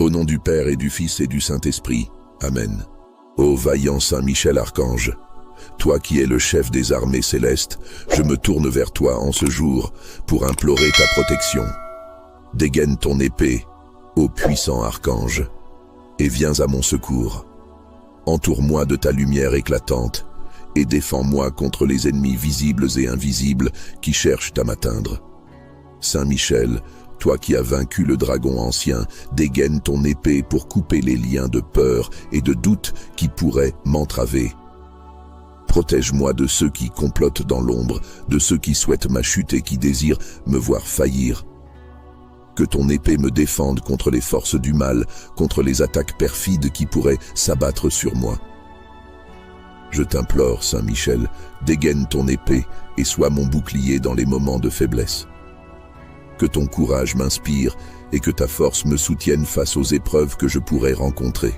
Au nom du Père et du Fils et du Saint-Esprit. Amen. Ô vaillant Saint Michel Archange, toi qui es le chef des armées célestes, je me tourne vers toi en ce jour pour implorer ta protection. Dégaine ton épée, ô puissant archange, et viens à mon secours. Entoure-moi de ta lumière éclatante et défends-moi contre les ennemis visibles et invisibles qui cherchent à m'atteindre. Saint Michel, toi qui as vaincu le dragon ancien, dégaine ton épée pour couper les liens de peur et de doute qui pourraient m'entraver. Protège-moi de ceux qui complotent dans l'ombre, de ceux qui souhaitent ma chute et qui désirent me voir faillir. Que ton épée me défende contre les forces du mal, contre les attaques perfides qui pourraient s'abattre sur moi. Je t'implore, Saint Michel, dégaine ton épée et sois mon bouclier dans les moments de faiblesse. Que ton courage m'inspire et que ta force me soutienne face aux épreuves que je pourrais rencontrer.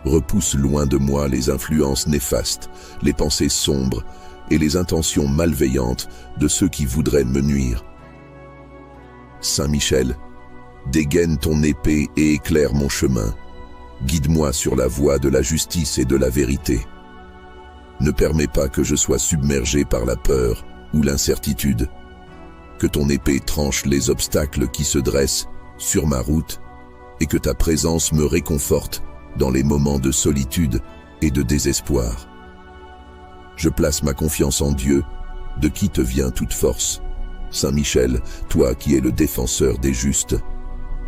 Repousse loin de moi les influences néfastes, les pensées sombres et les intentions malveillantes de ceux qui voudraient me nuire. Saint Michel, dégaine ton épée et éclaire mon chemin. Guide-moi sur la voie de la justice et de la vérité. Ne permets pas que je sois submergé par la peur ou l'incertitude. Que ton épée tranche les obstacles qui se dressent sur ma route et que ta présence me réconforte dans les moments de solitude et de désespoir. Je place ma confiance en Dieu, de qui te vient toute force. Saint Michel, toi qui es le défenseur des justes,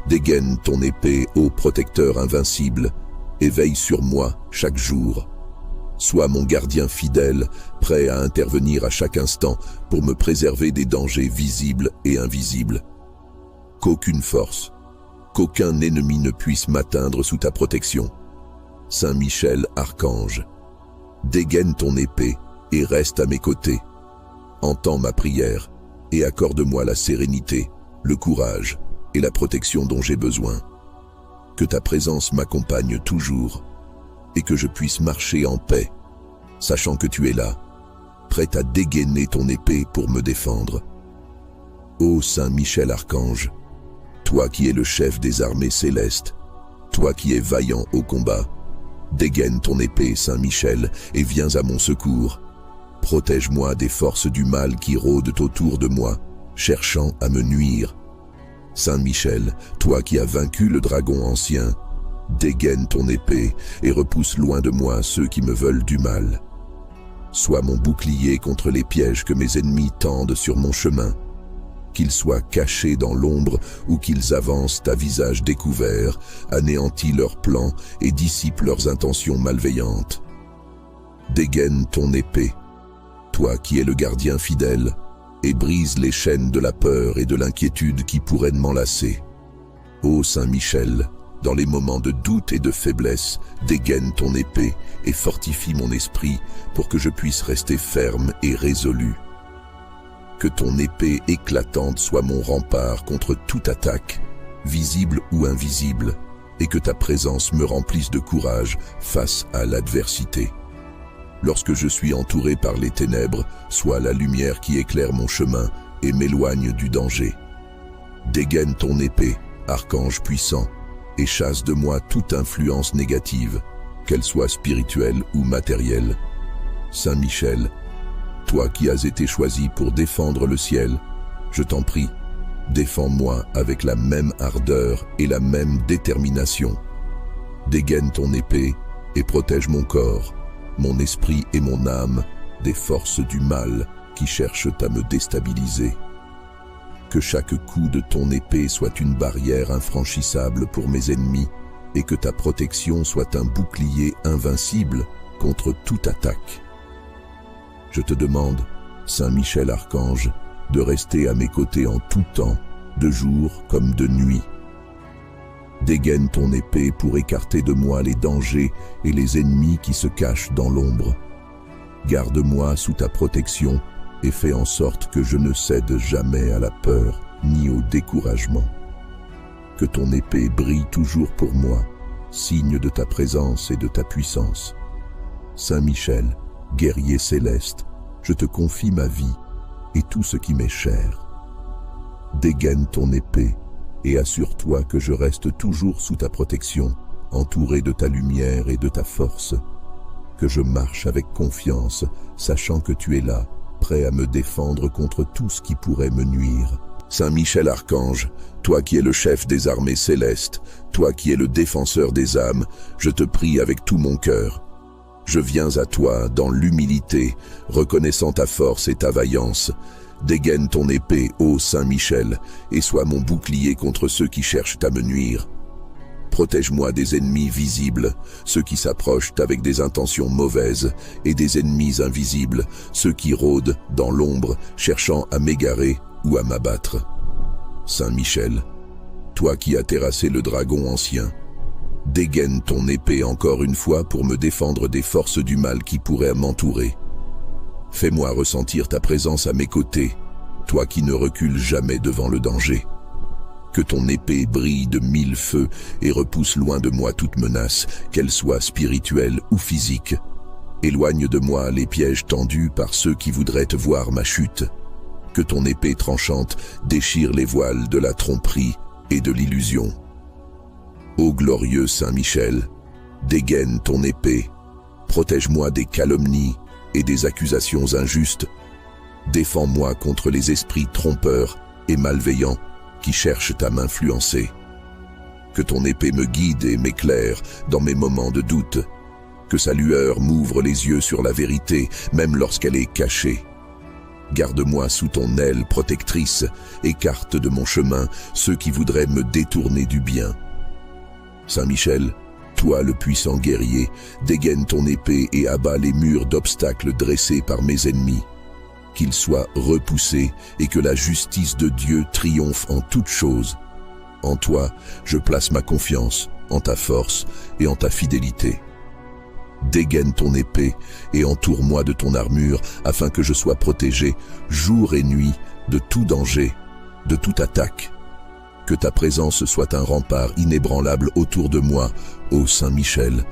dégaine ton épée, ô protecteur invincible, et veille sur moi chaque jour. Sois mon gardien fidèle, prêt à intervenir à chaque instant pour me préserver des dangers visibles et invisibles. Qu'aucune force, qu'aucun ennemi ne puisse m'atteindre sous ta protection. Saint Michel Archange, dégaine ton épée et reste à mes côtés. Entends ma prière et accorde-moi la sérénité, le courage et la protection dont j'ai besoin. Que ta présence m'accompagne toujours et que je puisse marcher en paix, sachant que tu es là, prêt à dégainer ton épée pour me défendre. Ô Saint Michel Archange, toi qui es le chef des armées célestes, toi qui es vaillant au combat, dégaine ton épée, Saint Michel, et viens à mon secours. Protège-moi des forces du mal qui rôdent autour de moi, cherchant à me nuire. Saint Michel, toi qui as vaincu le dragon ancien, dégaine ton épée et repousse loin de moi ceux qui me veulent du mal. Sois mon bouclier contre les pièges que mes ennemis tendent sur mon chemin. Qu'ils soient cachés dans l'ombre ou qu'ils avancent à visage découvert, anéantis leurs plans et dissipent leurs intentions malveillantes. Dégaine ton épée, toi qui es le gardien fidèle, et brise les chaînes de la peur et de l'inquiétude qui pourraient m'enlacer. Ô Saint Michel, dans les moments de doute et de faiblesse, dégaine ton épée et fortifie mon esprit pour que je puisse rester ferme et résolu. Que ton épée éclatante soit mon rempart contre toute attaque, visible ou invisible, et que ta présence me remplisse de courage face à l'adversité. Lorsque je suis entouré par les ténèbres, sois la lumière qui éclaire mon chemin et m'éloigne du danger. Dégaine ton épée, archange puissant, et chasse de moi toute influence négative, qu'elle soit spirituelle ou matérielle. Saint Michel, toi qui as été choisi pour défendre le ciel, je t'en prie, défends-moi avec la même ardeur et la même détermination. Dégaine ton épée et protège mon corps, mon esprit et mon âme des forces du mal qui cherchent à me déstabiliser. Que chaque coup de ton épée soit une barrière infranchissable pour mes ennemis et que ta protection soit un bouclier invincible contre toute attaque. Je te demande, Saint Michel Archange, de rester à mes côtés en tout temps, de jour comme de nuit. Dégaine ton épée pour écarter de moi les dangers et les ennemis qui se cachent dans l'ombre. Garde-moi sous ta protection et fais en sorte que je ne cède jamais à la peur ni au découragement. Que ton épée brille toujours pour moi, signe de ta présence et de ta puissance. Saint Michel, guerrier céleste, je te confie ma vie et tout ce qui m'est cher. Dégaine ton épée et assure-toi que je reste toujours sous ta protection, entouré de ta lumière et de ta force. Que je marche avec confiance, sachant que tu es là, prêt à me défendre contre tout ce qui pourrait me nuire. Saint Michel Archange, toi qui es le chef des armées célestes, toi qui es le défenseur des âmes, je te prie avec tout mon cœur. Je viens à toi dans l'humilité, reconnaissant ta force et ta vaillance. Dégaine ton épée, ô Saint Michel, et sois mon bouclier contre ceux qui cherchent à me nuire. Protège-moi des ennemis visibles, ceux qui s'approchent avec des intentions mauvaises, et des ennemis invisibles, ceux qui rôdent dans l'ombre, cherchant à m'égarer ou à m'abattre. Saint Michel, toi qui as terrassé le dragon ancien, dégaine ton épée encore une fois pour me défendre des forces du mal qui pourraient m'entourer. Fais-moi ressentir ta présence à mes côtés, toi qui ne recules jamais devant le danger. Que ton épée brille de 1000 feux et repousse loin de moi toute menace, qu'elle soit spirituelle ou physique. Éloigne de moi les pièges tendus par ceux qui voudraient te voir ma chute. Que ton épée tranchante déchire les voiles de la tromperie et de l'illusion. Ô glorieux Saint Michel, dégaine ton épée, protège-moi des calomnies et des accusations injustes. Défends-moi contre les esprits trompeurs et malveillants qui cherchent à m'influencer. Que ton épée me guide et m'éclaire dans mes moments de doute. Que sa lueur m'ouvre les yeux sur la vérité, même lorsqu'elle est cachée. Garde-moi sous ton aile protectrice, écarte de mon chemin ceux qui voudraient me détourner du bien. Saint Michel, toi le puissant guerrier, dégaine ton épée et abat les murs d'obstacles dressés par mes ennemis. Qu'ils soient repoussés et que la justice de Dieu triomphe en toutes choses. En toi, je place ma confiance, en ta force et en ta fidélité. Dégaine ton épée et entoure-moi de ton armure afin que je sois protégé jour et nuit de tout danger, de toute attaque. Que ta présence soit un rempart inébranlable autour de moi, ô Saint Michel.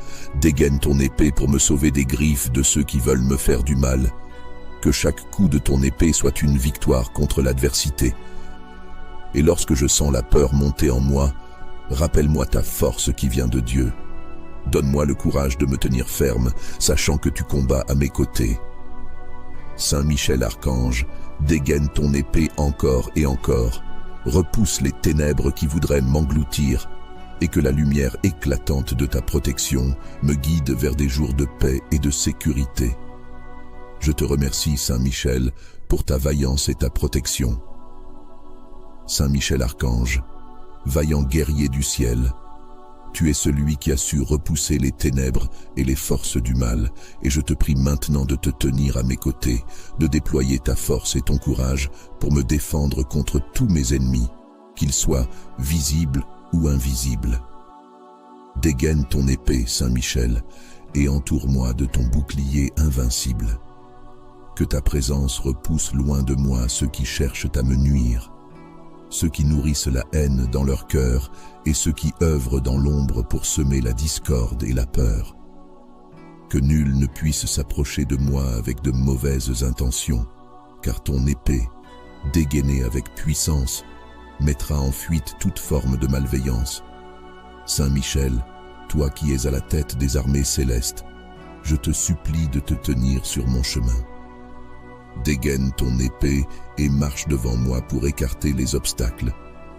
Dégaine ton épée pour me sauver des griffes de ceux qui veulent me faire du mal. Que chaque coup de ton épée soit une victoire contre l'adversité. Et lorsque je sens la peur monter en moi, rappelle-moi ta force qui vient de Dieu. Donne-moi le courage de me tenir ferme, sachant que tu combats à mes côtés. Saint Michel Archange, dégaine ton épée encore et encore. Repousse les ténèbres qui voudraient m'engloutir, et que la lumière éclatante de ta protection me guide vers des jours de paix et de sécurité. Je te remercie, Saint Michel, pour ta vaillance et ta protection. Saint Michel Archange, vaillant guerrier du ciel, tu es celui qui a su repousser les ténèbres et les forces du mal, et je te prie maintenant de te tenir à mes côtés, de déployer ta force et ton courage pour me défendre contre tous mes ennemis, qu'ils soient visibles ou invisibles. Dégaine ton épée, Saint Michel, et entoure-moi de ton bouclier invincible. Que ta présence repousse loin de moi ceux qui cherchent à me nuire, ceux qui nourrissent la haine dans leur cœur et ceux qui œuvrent dans l'ombre pour semer la discorde et la peur. Que nul ne puisse s'approcher de moi avec de mauvaises intentions, car ton épée, dégainée avec puissance, mettra en fuite toute forme de malveillance. Saint Michel, toi qui es à la tête des armées célestes, je te supplie de te tenir sur mon chemin. Dégaine ton épée et marche devant moi pour écarter les obstacles,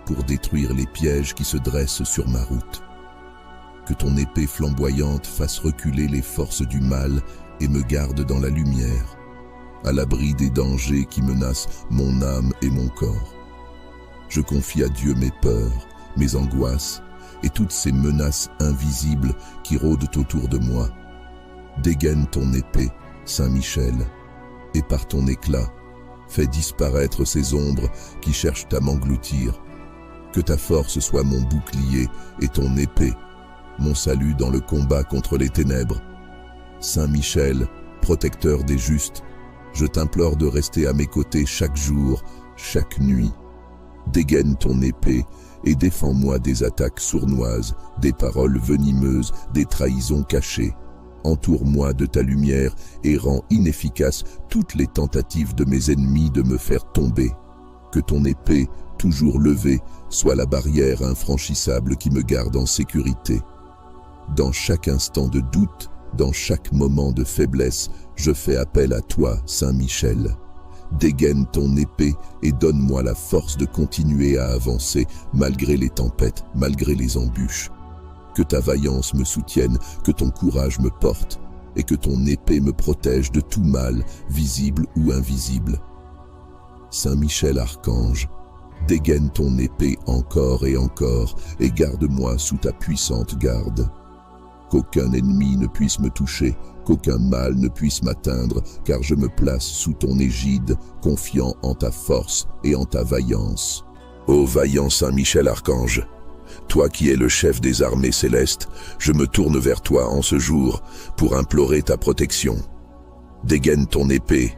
pour détruire les pièges qui se dressent sur ma route. Que ton épée flamboyante fasse reculer les forces du mal et me garde dans la lumière, à l'abri des dangers qui menacent mon âme et mon corps. Je confie à Dieu mes peurs, mes angoisses et toutes ces menaces invisibles qui rôdent autour de moi. Dégaine ton épée, Saint Michel, et par ton éclat, fais disparaître ces ombres qui cherchent à m'engloutir. Que ta force soit mon bouclier et ton épée, mon salut dans le combat contre les ténèbres. Saint Michel, protecteur des justes, je t'implore de rester à mes côtés chaque jour, chaque nuit. Dégaine ton épée et défends-moi des attaques sournoises, des paroles venimeuses, des trahisons cachées. Entoure-moi de ta lumière et rends inefficaces toutes les tentatives de mes ennemis de me faire tomber. Que ton épée, toujours levée, soit la barrière infranchissable qui me garde en sécurité. Dans chaque instant de doute, dans chaque moment de faiblesse, je fais appel à toi, Saint Michel. Dégaine ton épée et donne-moi la force de continuer à avancer malgré les tempêtes, malgré les embûches. Que ta vaillance me soutienne, que ton courage me porte et que ton épée me protège de tout mal, visible ou invisible. Saint Michel Archange, dégaine ton épée encore et garde-moi sous ta puissante garde. Qu'aucun ennemi ne puisse me toucher, qu'aucun mal ne puisse m'atteindre, car je me place sous ton égide, confiant en ta force et en ta vaillance. Ô vaillant Saint Michel Archange, toi qui es le chef des armées célestes, je me tourne vers toi en ce jour pour implorer ta protection. Dégaine ton épée,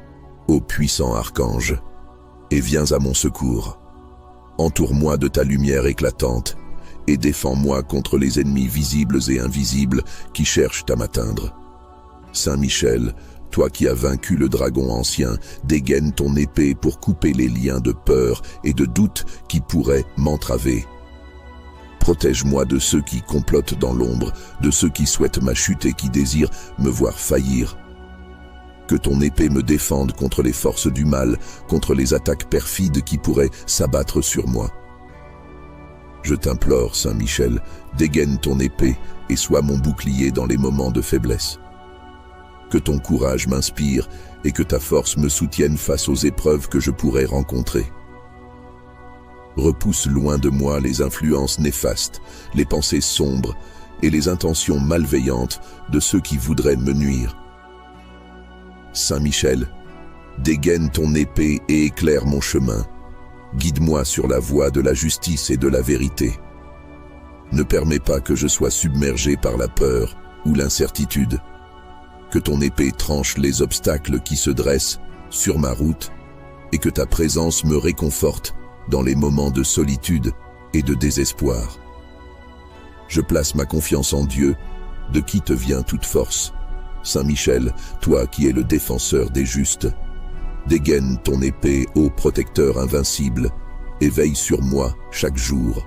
ô puissant archange, et viens à mon secours. Entoure-moi de ta lumière éclatante, et défends-moi contre les ennemis visibles et invisibles qui cherchent à m'atteindre. Saint Michel, toi qui as vaincu le dragon ancien, dégaine ton épée pour couper les liens de peur et de doute qui pourraient m'entraver. Protège-moi de ceux qui complotent dans l'ombre, de ceux qui souhaitent ma chute et qui désirent me voir faillir. Que ton épée me défende contre les forces du mal, contre les attaques perfides qui pourraient s'abattre sur moi. Je t'implore, Saint Michel, dégaine ton épée et sois mon bouclier dans les moments de faiblesse. Que ton courage m'inspire et que ta force me soutienne face aux épreuves que je pourrais rencontrer. Repousse loin de moi les influences néfastes, les pensées sombres et les intentions malveillantes de ceux qui voudraient me nuire. Saint Michel, dégaine ton épée et éclaire mon chemin. Guide-moi sur la voie de la justice et de la vérité. Ne permets pas que je sois submergé par la peur ou l'incertitude. Que ton épée tranche les obstacles qui se dressent sur ma route et que ta présence me réconforte dans les moments de solitude et de désespoir. Je place ma confiance en Dieu, de qui te vient toute force. Saint Michel, toi qui es le défenseur des justes, dégaine ton épée, ô protecteur invincible, et veille sur moi chaque jour.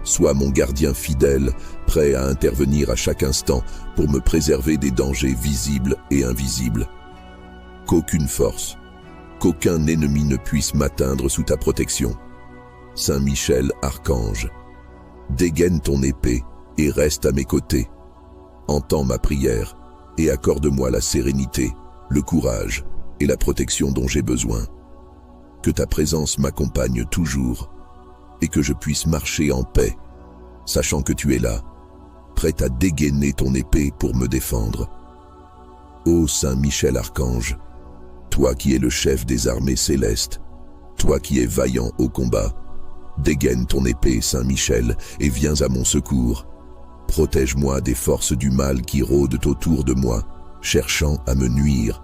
Sois mon gardien fidèle, prêt à intervenir à chaque instant pour me préserver des dangers visibles et invisibles. Qu'aucune force, qu'aucun ennemi ne puisse m'atteindre sous ta protection. Saint Michel Archange, dégaine ton épée et reste à mes côtés. Entends ma prière et accorde-moi la sérénité, le courage et la protection dont j'ai besoin. Que ta présence m'accompagne toujours et que je puisse marcher en paix, sachant que tu es là, prêt à dégainer ton épée pour me défendre. Ô Saint Michel Archange, toi qui es le chef des armées célestes, toi qui es vaillant au combat, dégaine ton épée, Saint Michel, et viens à mon secours. Protège-moi des forces du mal qui rôdent autour de moi, cherchant à me nuire.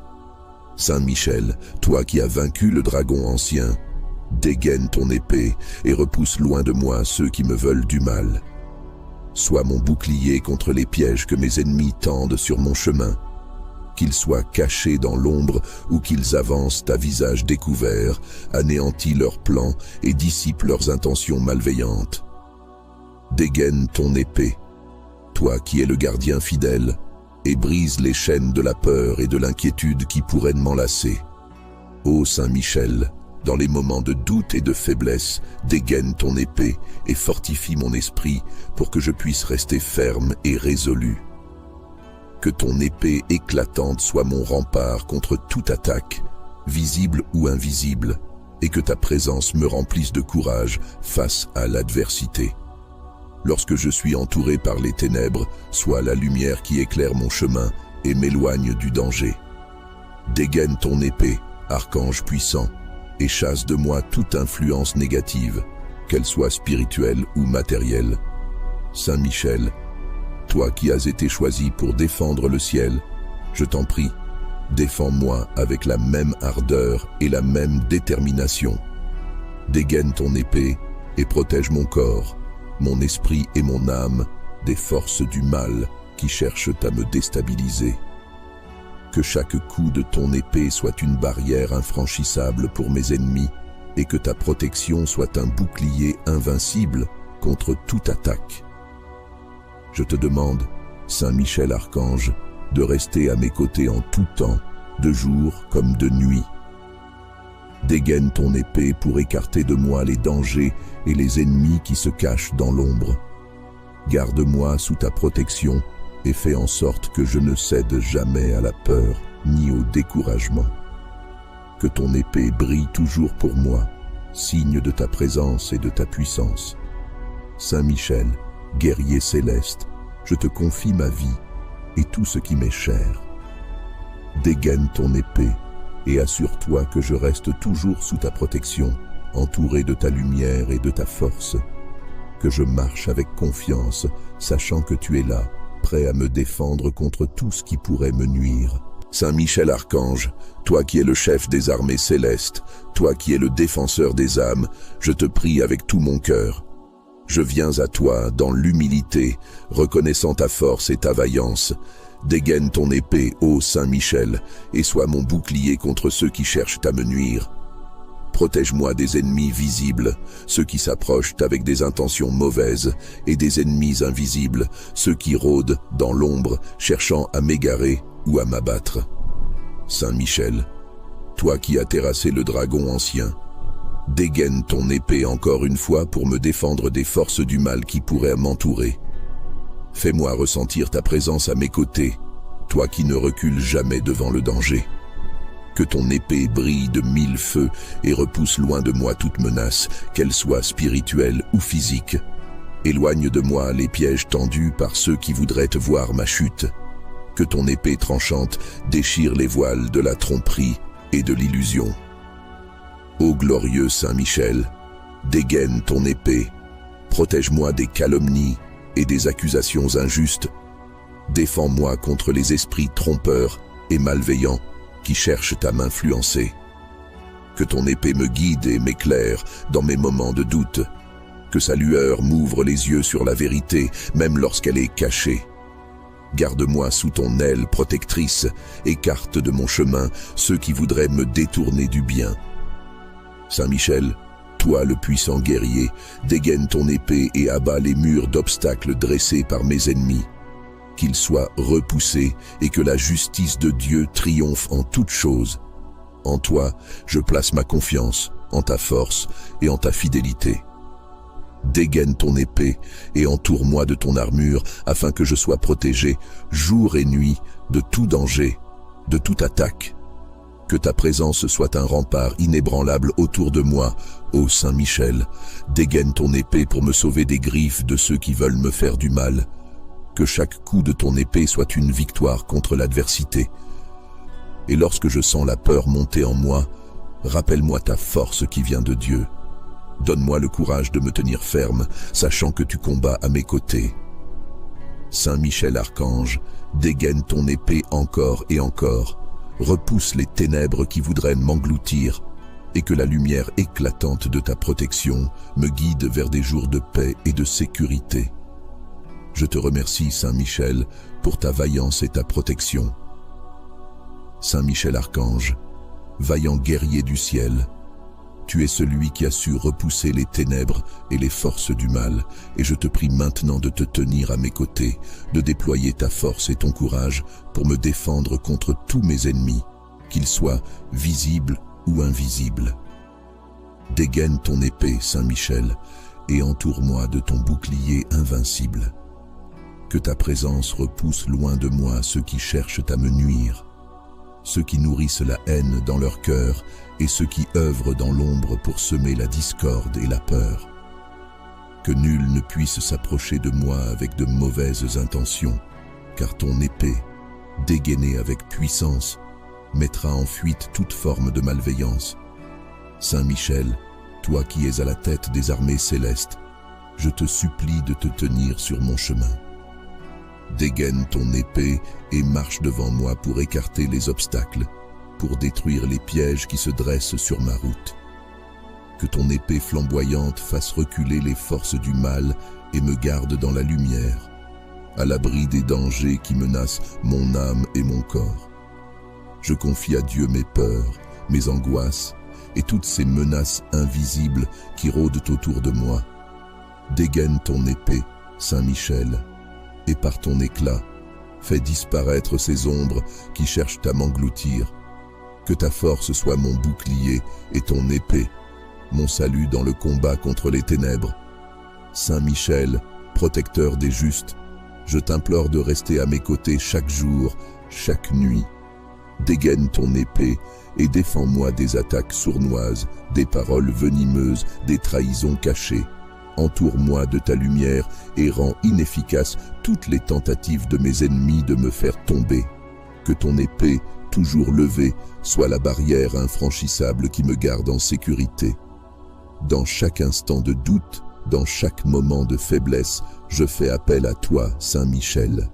Saint Michel, toi qui as vaincu le dragon ancien, dégaine ton épée et repousse loin de moi ceux qui me veulent du mal. Sois mon bouclier contre les pièges que mes ennemis tendent sur mon chemin. Qu'ils soient cachés dans l'ombre ou qu'ils avancent à visage découvert, anéantis leurs plans et dissipent leurs intentions malveillantes. Dégaine ton épée, toi qui es le gardien fidèle, et brise les chaînes de la peur et de l'inquiétude qui pourraient m'enlacer. Ô Saint Michel, dans les moments de doute et de faiblesse, dégaine ton épée et fortifie mon esprit pour que je puisse rester ferme et résolu. Que ton épée éclatante soit mon rempart contre toute attaque, visible ou invisible, et que ta présence me remplisse de courage face à l'adversité. Lorsque je suis entouré par les ténèbres, sois la lumière qui éclaire mon chemin et m'éloigne du danger. Dégaine ton épée, archange puissant, et chasse de moi toute influence négative, qu'elle soit spirituelle ou matérielle. Saint Michel, toi qui as été choisi pour défendre le ciel, je t'en prie, défends-moi avec la même ardeur et la même détermination. Dégaine ton épée et protège mon corps, mon esprit et mon âme des forces du mal qui cherchent à me déstabiliser. Que chaque coup de ton épée soit une barrière infranchissable pour mes ennemis et que ta protection soit un bouclier invincible contre toute attaque. Je te demande, Saint Michel Archange, de rester à mes côtés en tout temps, de jour comme de nuit. Dégaine ton épée pour écarter de moi les dangers et les ennemis qui se cachent dans l'ombre. Garde-moi sous ta protection et fais en sorte que je ne cède jamais à la peur ni au découragement. Que ton épée brille toujours pour moi, signe de ta présence et de ta puissance. Saint Michel, guerrier céleste, je te confie ma vie et tout ce qui m'est cher. Dégaine ton épée et assure-toi que je reste toujours sous ta protection, entouré de ta lumière et de ta force. Que je marche avec confiance, sachant que tu es là, prêt à me défendre contre tout ce qui pourrait me nuire. Saint Michel Archange, toi qui es le chef des armées célestes, toi qui es le défenseur des âmes, je te prie avec tout mon cœur. Je viens à toi dans l'humilité, reconnaissant ta force et ta vaillance. Dégaine ton épée, ô Saint Michel, et sois mon bouclier contre ceux qui cherchent à me nuire. Protège-moi des ennemis visibles, ceux qui s'approchent avec des intentions mauvaises, et des ennemis invisibles, ceux qui rôdent dans l'ombre, cherchant à m'égarer ou à m'abattre. Saint Michel, toi qui as terrassé le dragon ancien, dégaine ton épée encore une fois pour me défendre des forces du mal qui pourraient m'entourer. Fais-moi ressentir ta présence à mes côtés, toi qui ne recules jamais devant le danger. Que ton épée brille de 1000 feux et repousse loin de moi toute menace, qu'elle soit spirituelle ou physique. Éloigne de moi les pièges tendus par ceux qui voudraient te voir ma chute. Que ton épée tranchante déchire les voiles de la tromperie et de l'illusion. Ô glorieux Saint Michel, dégaine ton épée, protège-moi des calomnies et des accusations injustes. Défends-moi contre les esprits trompeurs et malveillants qui cherchent à m'influencer. Que ton épée me guide et m'éclaire dans mes moments de doute. Que sa lueur m'ouvre les yeux sur la vérité, même lorsqu'elle est cachée. Garde-moi sous ton aile protectrice, écarte de mon chemin ceux qui voudraient me détourner du bien. Saint Michel, toi le puissant guerrier, dégaine ton épée et abat les murs d'obstacles dressés par mes ennemis. Qu'ils soient repoussés et que la justice de Dieu triomphe en toutes choses. En toi, je place ma confiance, en ta force et en ta fidélité. Dégaine ton épée et entoure-moi de ton armure afin que je sois protégé jour et nuit de tout danger, de toute attaque. Que ta présence soit un rempart inébranlable autour de moi, ô Saint Michel. Dégaine ton épée pour me sauver des griffes de ceux qui veulent me faire du mal. Que chaque coup de ton épée soit une victoire contre l'adversité. Et lorsque je sens la peur monter en moi, rappelle-moi ta force qui vient de Dieu. Donne-moi le courage de me tenir ferme, sachant que tu combats à mes côtés. Saint Michel Archange, dégaine ton épée encore et encore, repousse les ténèbres qui voudraient m'engloutir, et que la lumière éclatante de ta protection me guide vers des jours de paix et de sécurité. Je te remercie, Saint Michel, pour ta vaillance et ta protection. Saint Michel Archange, vaillant guerrier du ciel, tu es celui qui a su repousser les ténèbres et les forces du mal, et je te prie maintenant de te tenir à mes côtés, de déployer ta force et ton courage pour me défendre contre tous mes ennemis, qu'ils soient visibles ou invisibles. Dégaine ton épée, Saint Michel, et entoure-moi de ton bouclier invincible. Que ta présence repousse loin de moi ceux qui cherchent à me nuire, ceux qui nourrissent la haine dans leur cœur et ceux qui œuvrent dans l'ombre pour semer la discorde et la peur. Que nul ne puisse s'approcher de moi avec de mauvaises intentions, car ton épée, dégainée avec puissance, mettra en fuite toute forme de malveillance. Saint Michel, toi qui es à la tête des armées célestes, je te supplie de te tenir sur mon chemin. Dégaine ton épée et marche devant moi pour écarter les obstacles, pour détruire les pièges qui se dressent sur ma route. Que ton épée flamboyante fasse reculer les forces du mal et me garde dans la lumière, à l'abri des dangers qui menacent mon âme et mon corps. Je confie à Dieu mes peurs, mes angoisses et toutes ces menaces invisibles qui rôdent autour de moi. Dégaine ton épée, Saint Michel, et par ton éclat, fais disparaître ces ombres qui cherchent à m'engloutir. Que ta force soit mon bouclier et ton épée, mon salut dans le combat contre les ténèbres. Saint Michel, protecteur des justes, je t'implore de rester à mes côtés chaque jour, chaque nuit. Dégaine ton épée et défends-moi des attaques sournoises, des paroles venimeuses, des trahisons cachées. Entoure-moi de ta lumière et rends inefficaces toutes les tentatives de mes ennemis de me faire tomber. Que ton épée, toujours levée, soit la barrière infranchissable qui me garde en sécurité. Dans chaque instant de doute, dans chaque moment de faiblesse, je fais appel à toi, Saint Michel.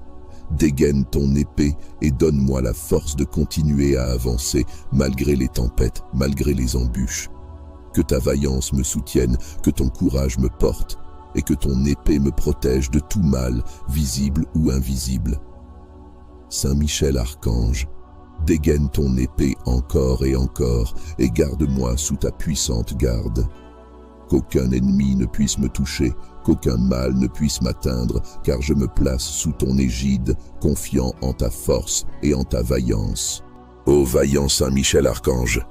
Dégaine ton épée et donne-moi la force de continuer à avancer malgré les tempêtes, malgré les embûches. Que ta vaillance me soutienne, que ton courage me porte et que ton épée me protège de tout mal, visible ou invisible. Saint Michel Archange, dégaine ton épée encore et garde-moi sous ta puissante garde. Qu'aucun ennemi ne puisse me toucher, qu'aucun mal ne puisse m'atteindre, car je me place sous ton égide, confiant en ta force et en ta vaillance. Ô vaillant Saint Michel Archange,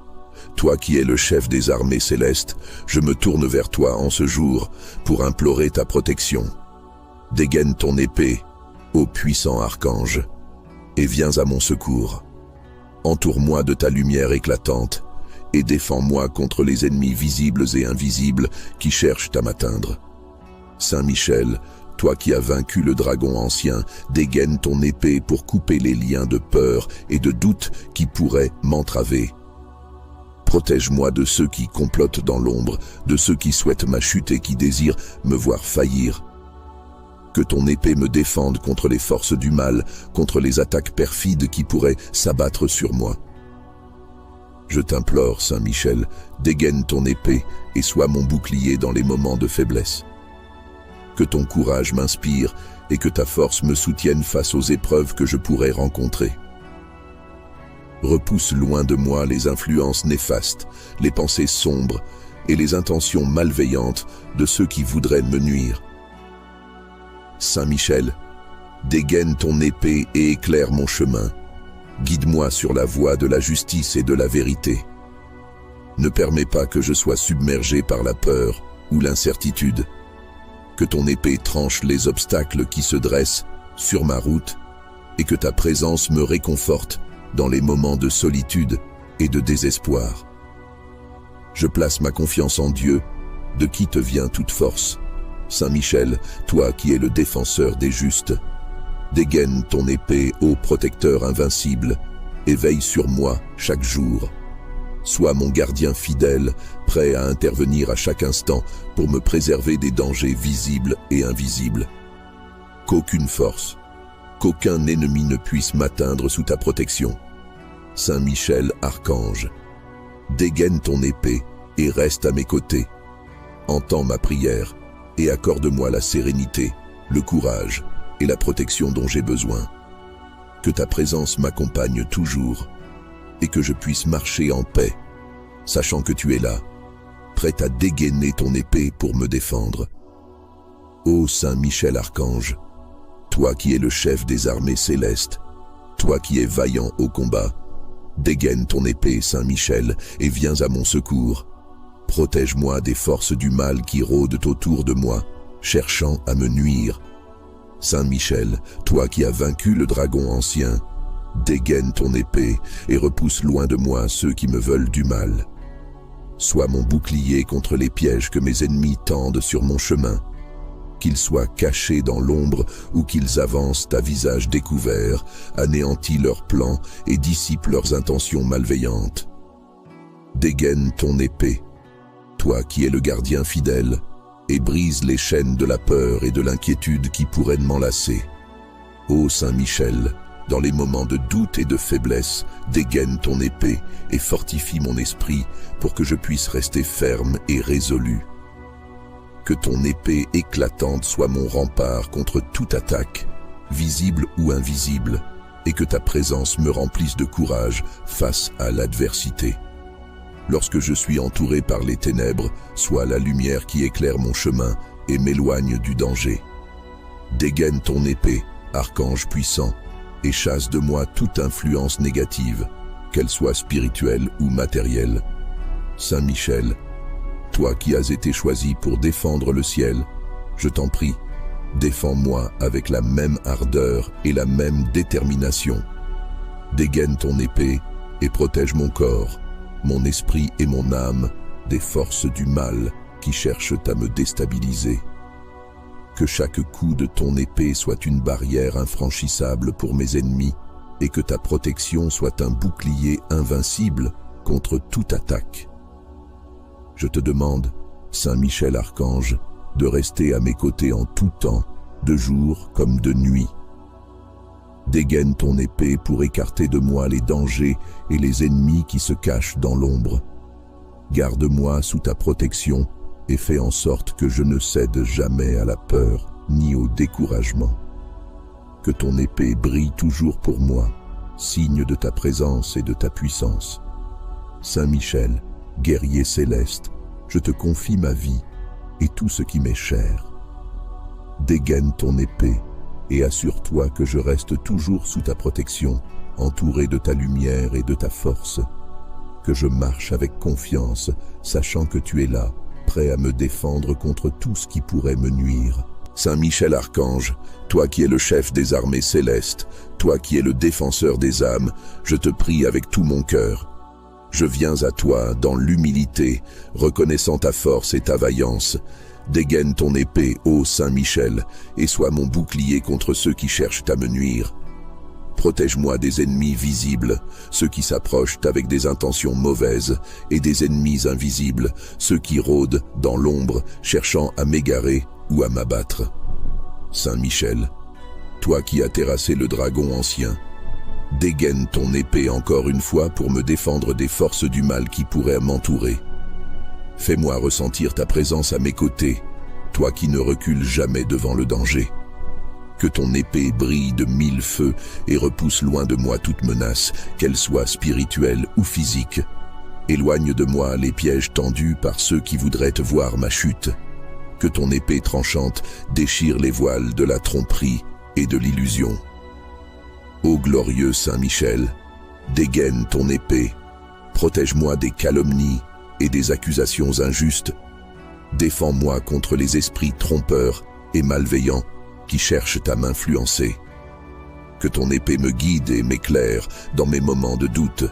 toi qui es le chef des armées célestes, je me tourne vers toi en ce jour pour implorer ta protection. Dégaine ton épée, ô puissant archange, et viens à mon secours. Entoure-moi de ta lumière éclatante et défends-moi contre les ennemis visibles et invisibles qui cherchent à m'atteindre. Saint Michel, toi qui as vaincu le dragon ancien, dégaine ton épée pour couper les liens de peur et de doute qui pourraient m'entraver. Protège-moi de ceux qui complotent dans l'ombre, de ceux qui souhaitent ma chute et qui désirent me voir faillir. Que ton épée me défende contre les forces du mal, contre les attaques perfides qui pourraient s'abattre sur moi. Je t'implore, Saint Michel, dégaine ton épée et sois mon bouclier dans les moments de faiblesse. Que ton courage m'inspire et que ta force me soutienne face aux épreuves que je pourrais rencontrer. Repousse loin de moi les influences néfastes, les pensées sombres et les intentions malveillantes de ceux qui voudraient me nuire. Saint Michel, dégaine ton épée et éclaire mon chemin. Guide-moi sur la voie de la justice et de la vérité. Ne permets pas que je sois submergé par la peur ou l'incertitude. Que ton épée tranche les obstacles qui se dressent sur ma route et que ta présence me réconforte dans les moments de solitude et de désespoir. Je place ma confiance en Dieu, de qui te vient toute force. Saint Michel, toi qui es le défenseur des justes, dégaine ton épée, ô protecteur invincible, et veille sur moi chaque jour. Sois mon gardien fidèle, prêt à intervenir à chaque instant pour me préserver des dangers visibles et invisibles. Qu'aucune force, qu'aucun ennemi ne puisse m'atteindre sous ta protection. Saint Michel Archange, dégaine ton épée et reste à mes côtés. Entends ma prière et accorde-moi la sérénité, le courage et la protection dont j'ai besoin. Que ta présence m'accompagne toujours et que je puisse marcher en paix, sachant que tu es là, prêt à dégainer ton épée pour me défendre. Ô Saint Michel Archange, toi qui es le chef des armées célestes, toi qui es vaillant au combat, dégaine ton épée, Saint Michel, et viens à mon secours. Protège-moi des forces du mal qui rôdent autour de moi, cherchant à me nuire. Saint Michel, toi qui as vaincu le dragon ancien, dégaine ton épée et repousse loin de moi ceux qui me veulent du mal. Sois mon bouclier contre les pièges que mes ennemis tendent sur mon chemin. Qu'ils soient cachés dans l'ombre ou qu'ils avancent à visage découvert, anéantis leurs plans et dissipent leurs intentions malveillantes. Dégaine ton épée, toi qui es le gardien fidèle, et brise les chaînes de la peur et de l'inquiétude qui pourraient m'enlacer. Ô Saint Michel, dans les moments de doute et de faiblesse, dégaine ton épée et fortifie mon esprit pour que je puisse rester ferme et résolu. Que ton épée éclatante soit mon rempart contre toute attaque, visible ou invisible, et que ta présence me remplisse de courage face à l'adversité. Lorsque je suis entouré par les ténèbres, sois la lumière qui éclaire mon chemin et m'éloigne du danger. Dégaine ton épée, archange puissant, et chasse de moi toute influence négative, qu'elle soit spirituelle ou matérielle. Saint Michel, toi qui as été choisi pour défendre le ciel, je t'en prie, défends-moi avec la même ardeur et la même détermination. Dégaine ton épée et protège mon corps, mon esprit et mon âme des forces du mal qui cherchent à me déstabiliser. Que chaque coup de ton épée soit une barrière infranchissable pour mes ennemis et que ta protection soit un bouclier invincible contre toute attaque. Je te demande, Saint Michel Archange, de rester à mes côtés en tout temps, de jour comme de nuit. Dégaine ton épée pour écarter de moi les dangers et les ennemis qui se cachent dans l'ombre. Garde-moi sous ta protection et fais en sorte que je ne cède jamais à la peur ni au découragement. Que ton épée brille toujours pour moi, signe de ta présence et de ta puissance. Saint Michel, guerrier céleste, je te confie ma vie et tout ce qui m'est cher. Dégaine ton épée et assure-toi que je reste toujours sous ta protection, entouré de ta lumière et de ta force. Que je marche avec confiance, sachant que tu es là, prêt à me défendre contre tout ce qui pourrait me nuire. Saint Michel Archange, toi qui es le chef des armées célestes, toi qui es le défenseur des âmes, je te prie avec tout mon cœur. Je viens à toi dans l'humilité, reconnaissant ta force et ta vaillance. Dégaine ton épée, ô Saint Michel, et sois mon bouclier contre ceux qui cherchent à me nuire. Protège-moi des ennemis visibles, ceux qui s'approchent avec des intentions mauvaises, et des ennemis invisibles, ceux qui rôdent dans l'ombre, cherchant à m'égarer ou à m'abattre. Saint Michel, toi qui as terrassé le dragon ancien, dégaine ton épée encore une fois pour me défendre des forces du mal qui pourraient m'entourer. Fais-moi ressentir ta présence à mes côtés, toi qui ne recules jamais devant le danger. Que ton épée brille de 1000 feux et repousse loin de moi toute menace, qu'elle soit spirituelle ou physique. Éloigne de moi les pièges tendus par ceux qui voudraient te voir ma chute. Que ton épée tranchante déchire les voiles de la tromperie et de l'illusion. Ô glorieux Saint Michel, dégaine ton épée, protège-moi des calomnies et des accusations injustes. Défends-moi contre les esprits trompeurs et malveillants qui cherchent à m'influencer. Que ton épée me guide et m'éclaire dans mes moments de doute.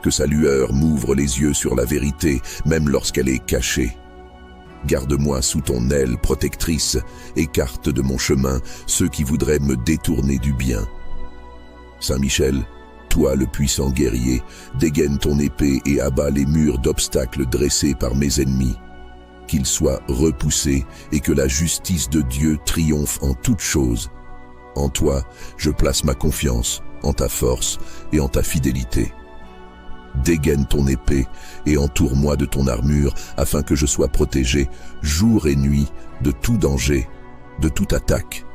Que sa lueur m'ouvre les yeux sur la vérité, même lorsqu'elle est cachée. Garde-moi sous ton aile protectrice, écarte de mon chemin ceux qui voudraient me détourner du bien. Saint Michel, toi le puissant guerrier, dégaine ton épée et abat les murs d'obstacles dressés par mes ennemis. Qu'ils soient repoussés et que la justice de Dieu triomphe en toutes choses. En toi, je place ma confiance, en ta force et en ta fidélité. Dégaine ton épée et entoure-moi de ton armure afin que je sois protégé jour et nuit de tout danger, de toute attaque.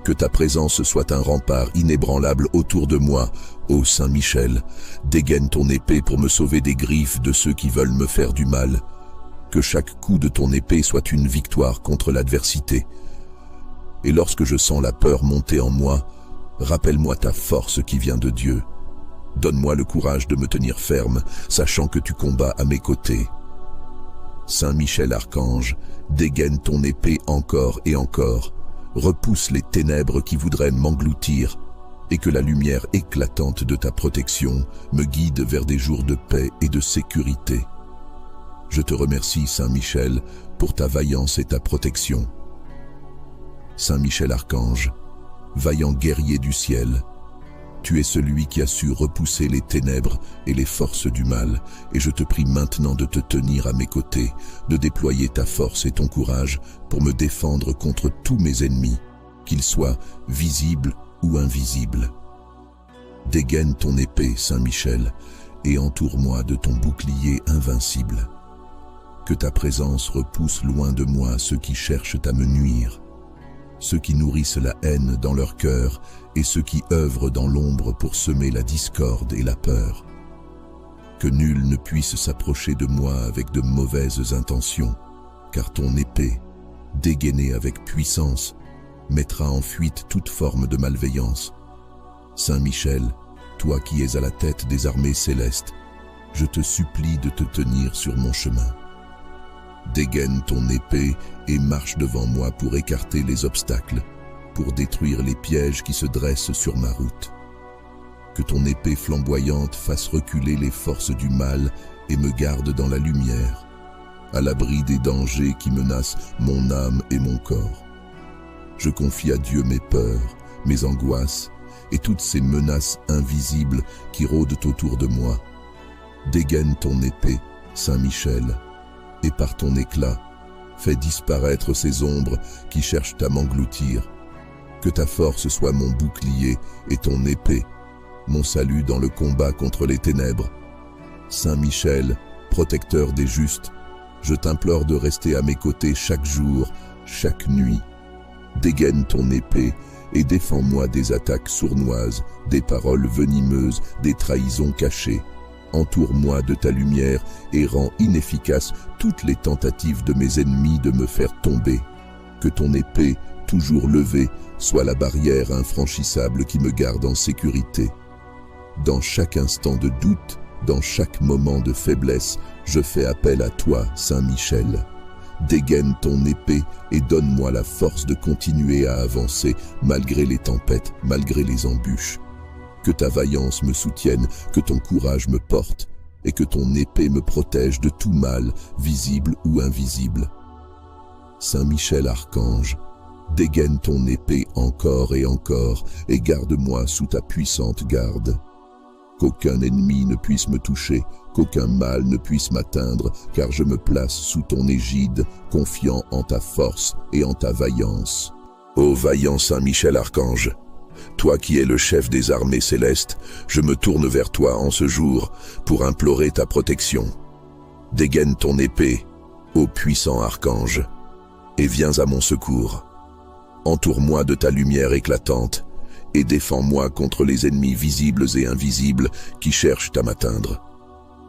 Que ta présence soit un rempart inébranlable autour de moi, ô Saint Michel. Dégaine ton épée pour me sauver des griffes de ceux qui veulent me faire du mal. Que chaque coup de ton épée soit une victoire contre l'adversité. Et lorsque je sens la peur monter en moi, rappelle-moi ta force qui vient de Dieu. Donne-moi le courage de me tenir ferme, sachant que tu combats à mes côtés. Saint Michel Archange, dégaine ton épée encore et encore, repousse les ténèbres qui voudraient m'engloutir, et que la lumière éclatante de ta protection me guide vers des jours de paix et de sécurité. Je te remercie, Saint Michel, pour ta vaillance et ta protection. Saint Michel Archange, vaillant guerrier du ciel, tu es celui qui a su repousser les ténèbres et les forces du mal, et je te prie maintenant de te tenir à mes côtés, de déployer ta force et ton courage pour me défendre contre tous mes ennemis, qu'ils soient visibles ou invisibles. Dégaine ton épée, Saint Michel, et entoure-moi de ton bouclier invincible. Que ta présence repousse loin de moi ceux qui cherchent à me nuire, ceux qui nourrissent la haine dans leur cœur et ceux qui œuvrent dans l'ombre pour semer la discorde et la peur. que nul ne puisse s'approcher de moi avec de mauvaises intentions, car ton épée, dégainée avec puissance, mettra en fuite toute forme de malveillance. Saint Michel, toi qui es à la tête des armées célestes, je te supplie de te tenir sur mon chemin. Dégaine ton épée et marche devant moi pour écarter les obstacles, pour détruire les pièges qui se dressent sur ma route. Que ton épée flamboyante fasse reculer les forces du mal et me garde dans la lumière, à l'abri des dangers qui menacent mon âme et mon corps. Je confie à Dieu mes peurs, mes angoisses et toutes ces menaces invisibles qui rôdent autour de moi. Dégaine ton épée, Saint Michel, et par ton éclat, fais disparaître ces ombres qui cherchent à m'engloutir. Que ta force soit mon bouclier et ton épée, mon salut dans le combat contre les ténèbres. Saint Michel, protecteur des justes, je t'implore de rester à mes côtés chaque jour, chaque nuit. Dégaine ton épée et défends-moi des attaques sournoises, des paroles venimeuses, des trahisons cachées. Entoure-moi de ta lumière et rends inefficaces toutes les tentatives de mes ennemis de me faire tomber. Que ton épée, toujours levée, soit la barrière infranchissable qui me garde en sécurité. Dans chaque instant de doute, dans chaque moment de faiblesse, je fais appel à toi, Saint Michel. Dégaine ton épée et donne-moi la force de continuer à avancer malgré les tempêtes, malgré les embûches. Que ta vaillance me soutienne, que ton courage me porte et que ton épée me protège de tout mal, visible ou invisible. Saint Michel Archange, dégaine ton épée encore et garde-moi sous ta puissante garde. Qu'aucun ennemi ne puisse me toucher, qu'aucun mal ne puisse m'atteindre, car je me place sous ton égide, confiant en ta force et en ta vaillance. Ô vaillant Saint Michel Archange, toi qui es le chef des armées célestes, je me tourne vers toi en ce jour pour implorer ta protection. Dégaine ton épée, ô puissant archange, et viens à mon secours. Entoure-moi de ta lumière éclatante et défends-moi contre les ennemis visibles et invisibles qui cherchent à m'atteindre.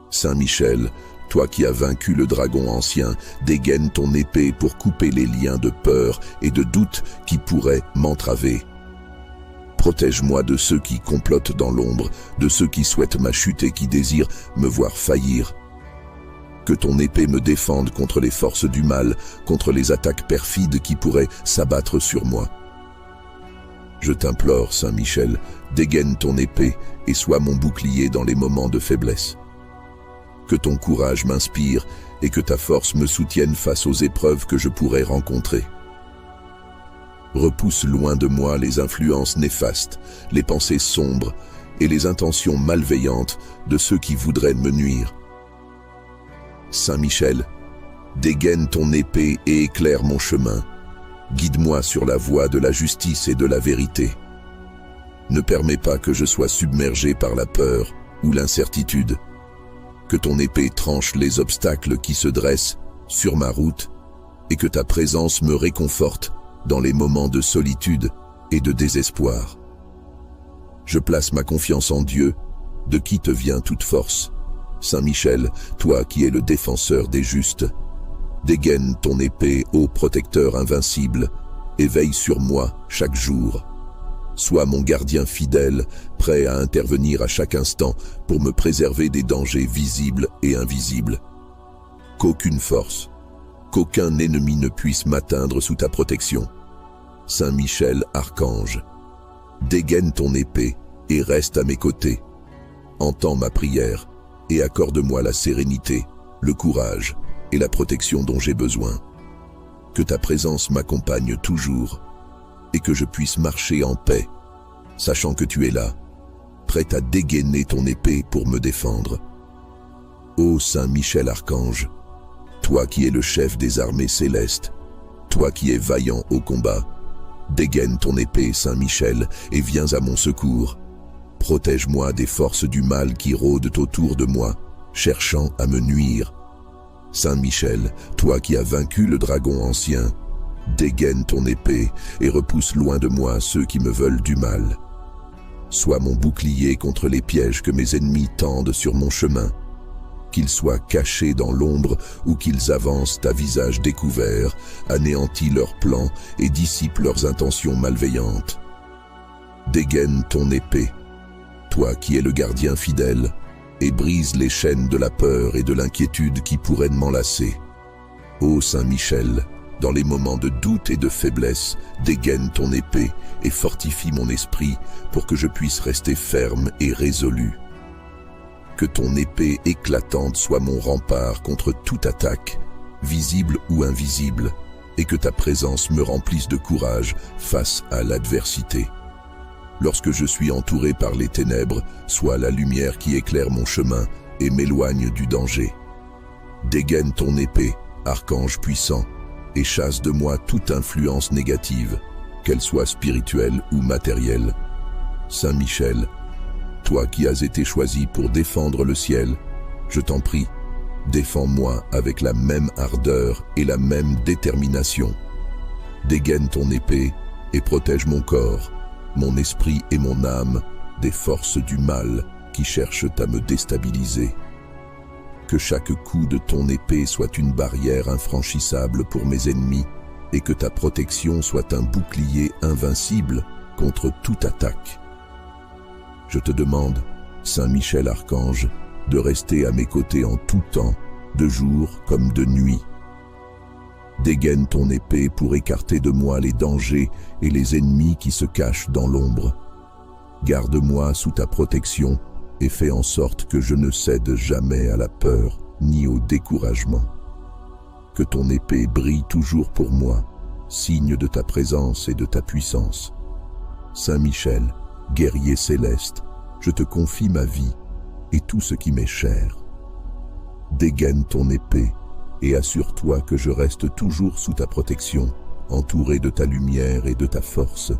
Saint Michel, toi qui as vaincu le dragon ancien, dégaine ton épée pour couper les liens de peur et de doute qui pourraient m'entraver. Protège-moi de ceux qui complotent dans l'ombre, de ceux qui souhaitent ma chute et qui désirent me voir faillir. Que ton épée me défende contre les forces du mal, contre les attaques perfides qui pourraient s'abattre sur moi. Je t'implore, Saint Michel, dégaine ton épée et sois mon bouclier dans les moments de faiblesse. Que ton courage m'inspire et que ta force me soutienne face aux épreuves que je pourrais rencontrer. Repousse loin de moi les influences néfastes, les pensées sombres et les intentions malveillantes de ceux qui voudraient me nuire. Saint Michel, dégaine ton épée et éclaire mon chemin. Guide-moi sur la voie de la justice et de la vérité. Ne permets pas que je sois submergé par la peur ou l'incertitude. Que ton épée tranche les obstacles qui se dressent sur ma route et que ta présence me réconforte dans les moments de solitude et de désespoir. Je place ma confiance en Dieu, de qui te vient toute force. Saint Michel, toi qui es le défenseur des justes, dégaine ton épée, ô protecteur invincible, et veille sur moi chaque jour. Sois mon gardien fidèle, prêt à intervenir à chaque instant pour me préserver des dangers visibles et invisibles. Qu'aucune force, qu'aucun ennemi ne puisse m'atteindre sous ta protection. Saint Michel Archange, dégaine ton épée et reste à mes côtés. Entends ma prière et accorde-moi la sérénité, le courage et la protection dont j'ai besoin. Que ta présence m'accompagne toujours et que je puisse marcher en paix, sachant que tu es là, prêt à dégainer ton épée pour me défendre. Ô Saint Michel Archange, toi qui es le chef des armées célestes, toi qui es vaillant au combat, dégaine ton épée, Saint Michel, et viens à mon secours. Protège-moi des forces du mal qui rôdent autour de moi, cherchant à me nuire. Saint Michel, toi qui as vaincu le dragon ancien, dégaine ton épée et repousse loin de moi ceux qui me veulent du mal. Sois mon bouclier contre les pièges que mes ennemis tendent sur mon chemin, qu'ils soient cachés dans l'ombre ou qu'ils avancent à visage découvert, anéantis leurs plans et dissipent leurs intentions malveillantes. Dégaine ton épée, toi qui es le gardien fidèle, et brise les chaînes de la peur et de l'inquiétude qui pourraient m'enlacer. Ô Saint Michel, dans les moments de doute et de faiblesse, dégaine ton épée et fortifie mon esprit pour que je puisse rester ferme et résolu. Que ton épée éclatante soit mon rempart contre toute attaque, visible ou invisible, et que ta présence me remplisse de courage face à l'adversité. Lorsque je suis entouré par les ténèbres, sois la lumière qui éclaire mon chemin et m'éloigne du danger. Dégaine ton épée, archange puissant, et chasse de moi toute influence négative, qu'elle soit spirituelle ou matérielle. Saint Michel, toi qui as été choisi pour défendre le ciel, je t'en prie, défends-moi avec la même ardeur et la même détermination. Dégaine ton épée et protège mon corps, mon esprit et mon âme des forces du mal qui cherchent à me déstabiliser. Que chaque coup de ton épée soit une barrière infranchissable pour mes ennemis et que ta protection soit un bouclier invincible contre toute attaque. Je te demande, Saint Michel Archange, de rester à mes côtés en tout temps, de jour comme de nuit. Dégaine ton épée pour écarter de moi les dangers et les ennemis qui se cachent dans l'ombre. Garde-moi sous ta protection et fais en sorte que je ne cède jamais à la peur ni au découragement. Que ton épée brille toujours pour moi, signe de ta présence et de ta puissance. Saint Michel, guerrier céleste, je te confie ma vie et tout ce qui m'est cher. Dégaine ton épée et assure-toi que je reste toujours sous ta protection, entouré de ta lumière et de ta force.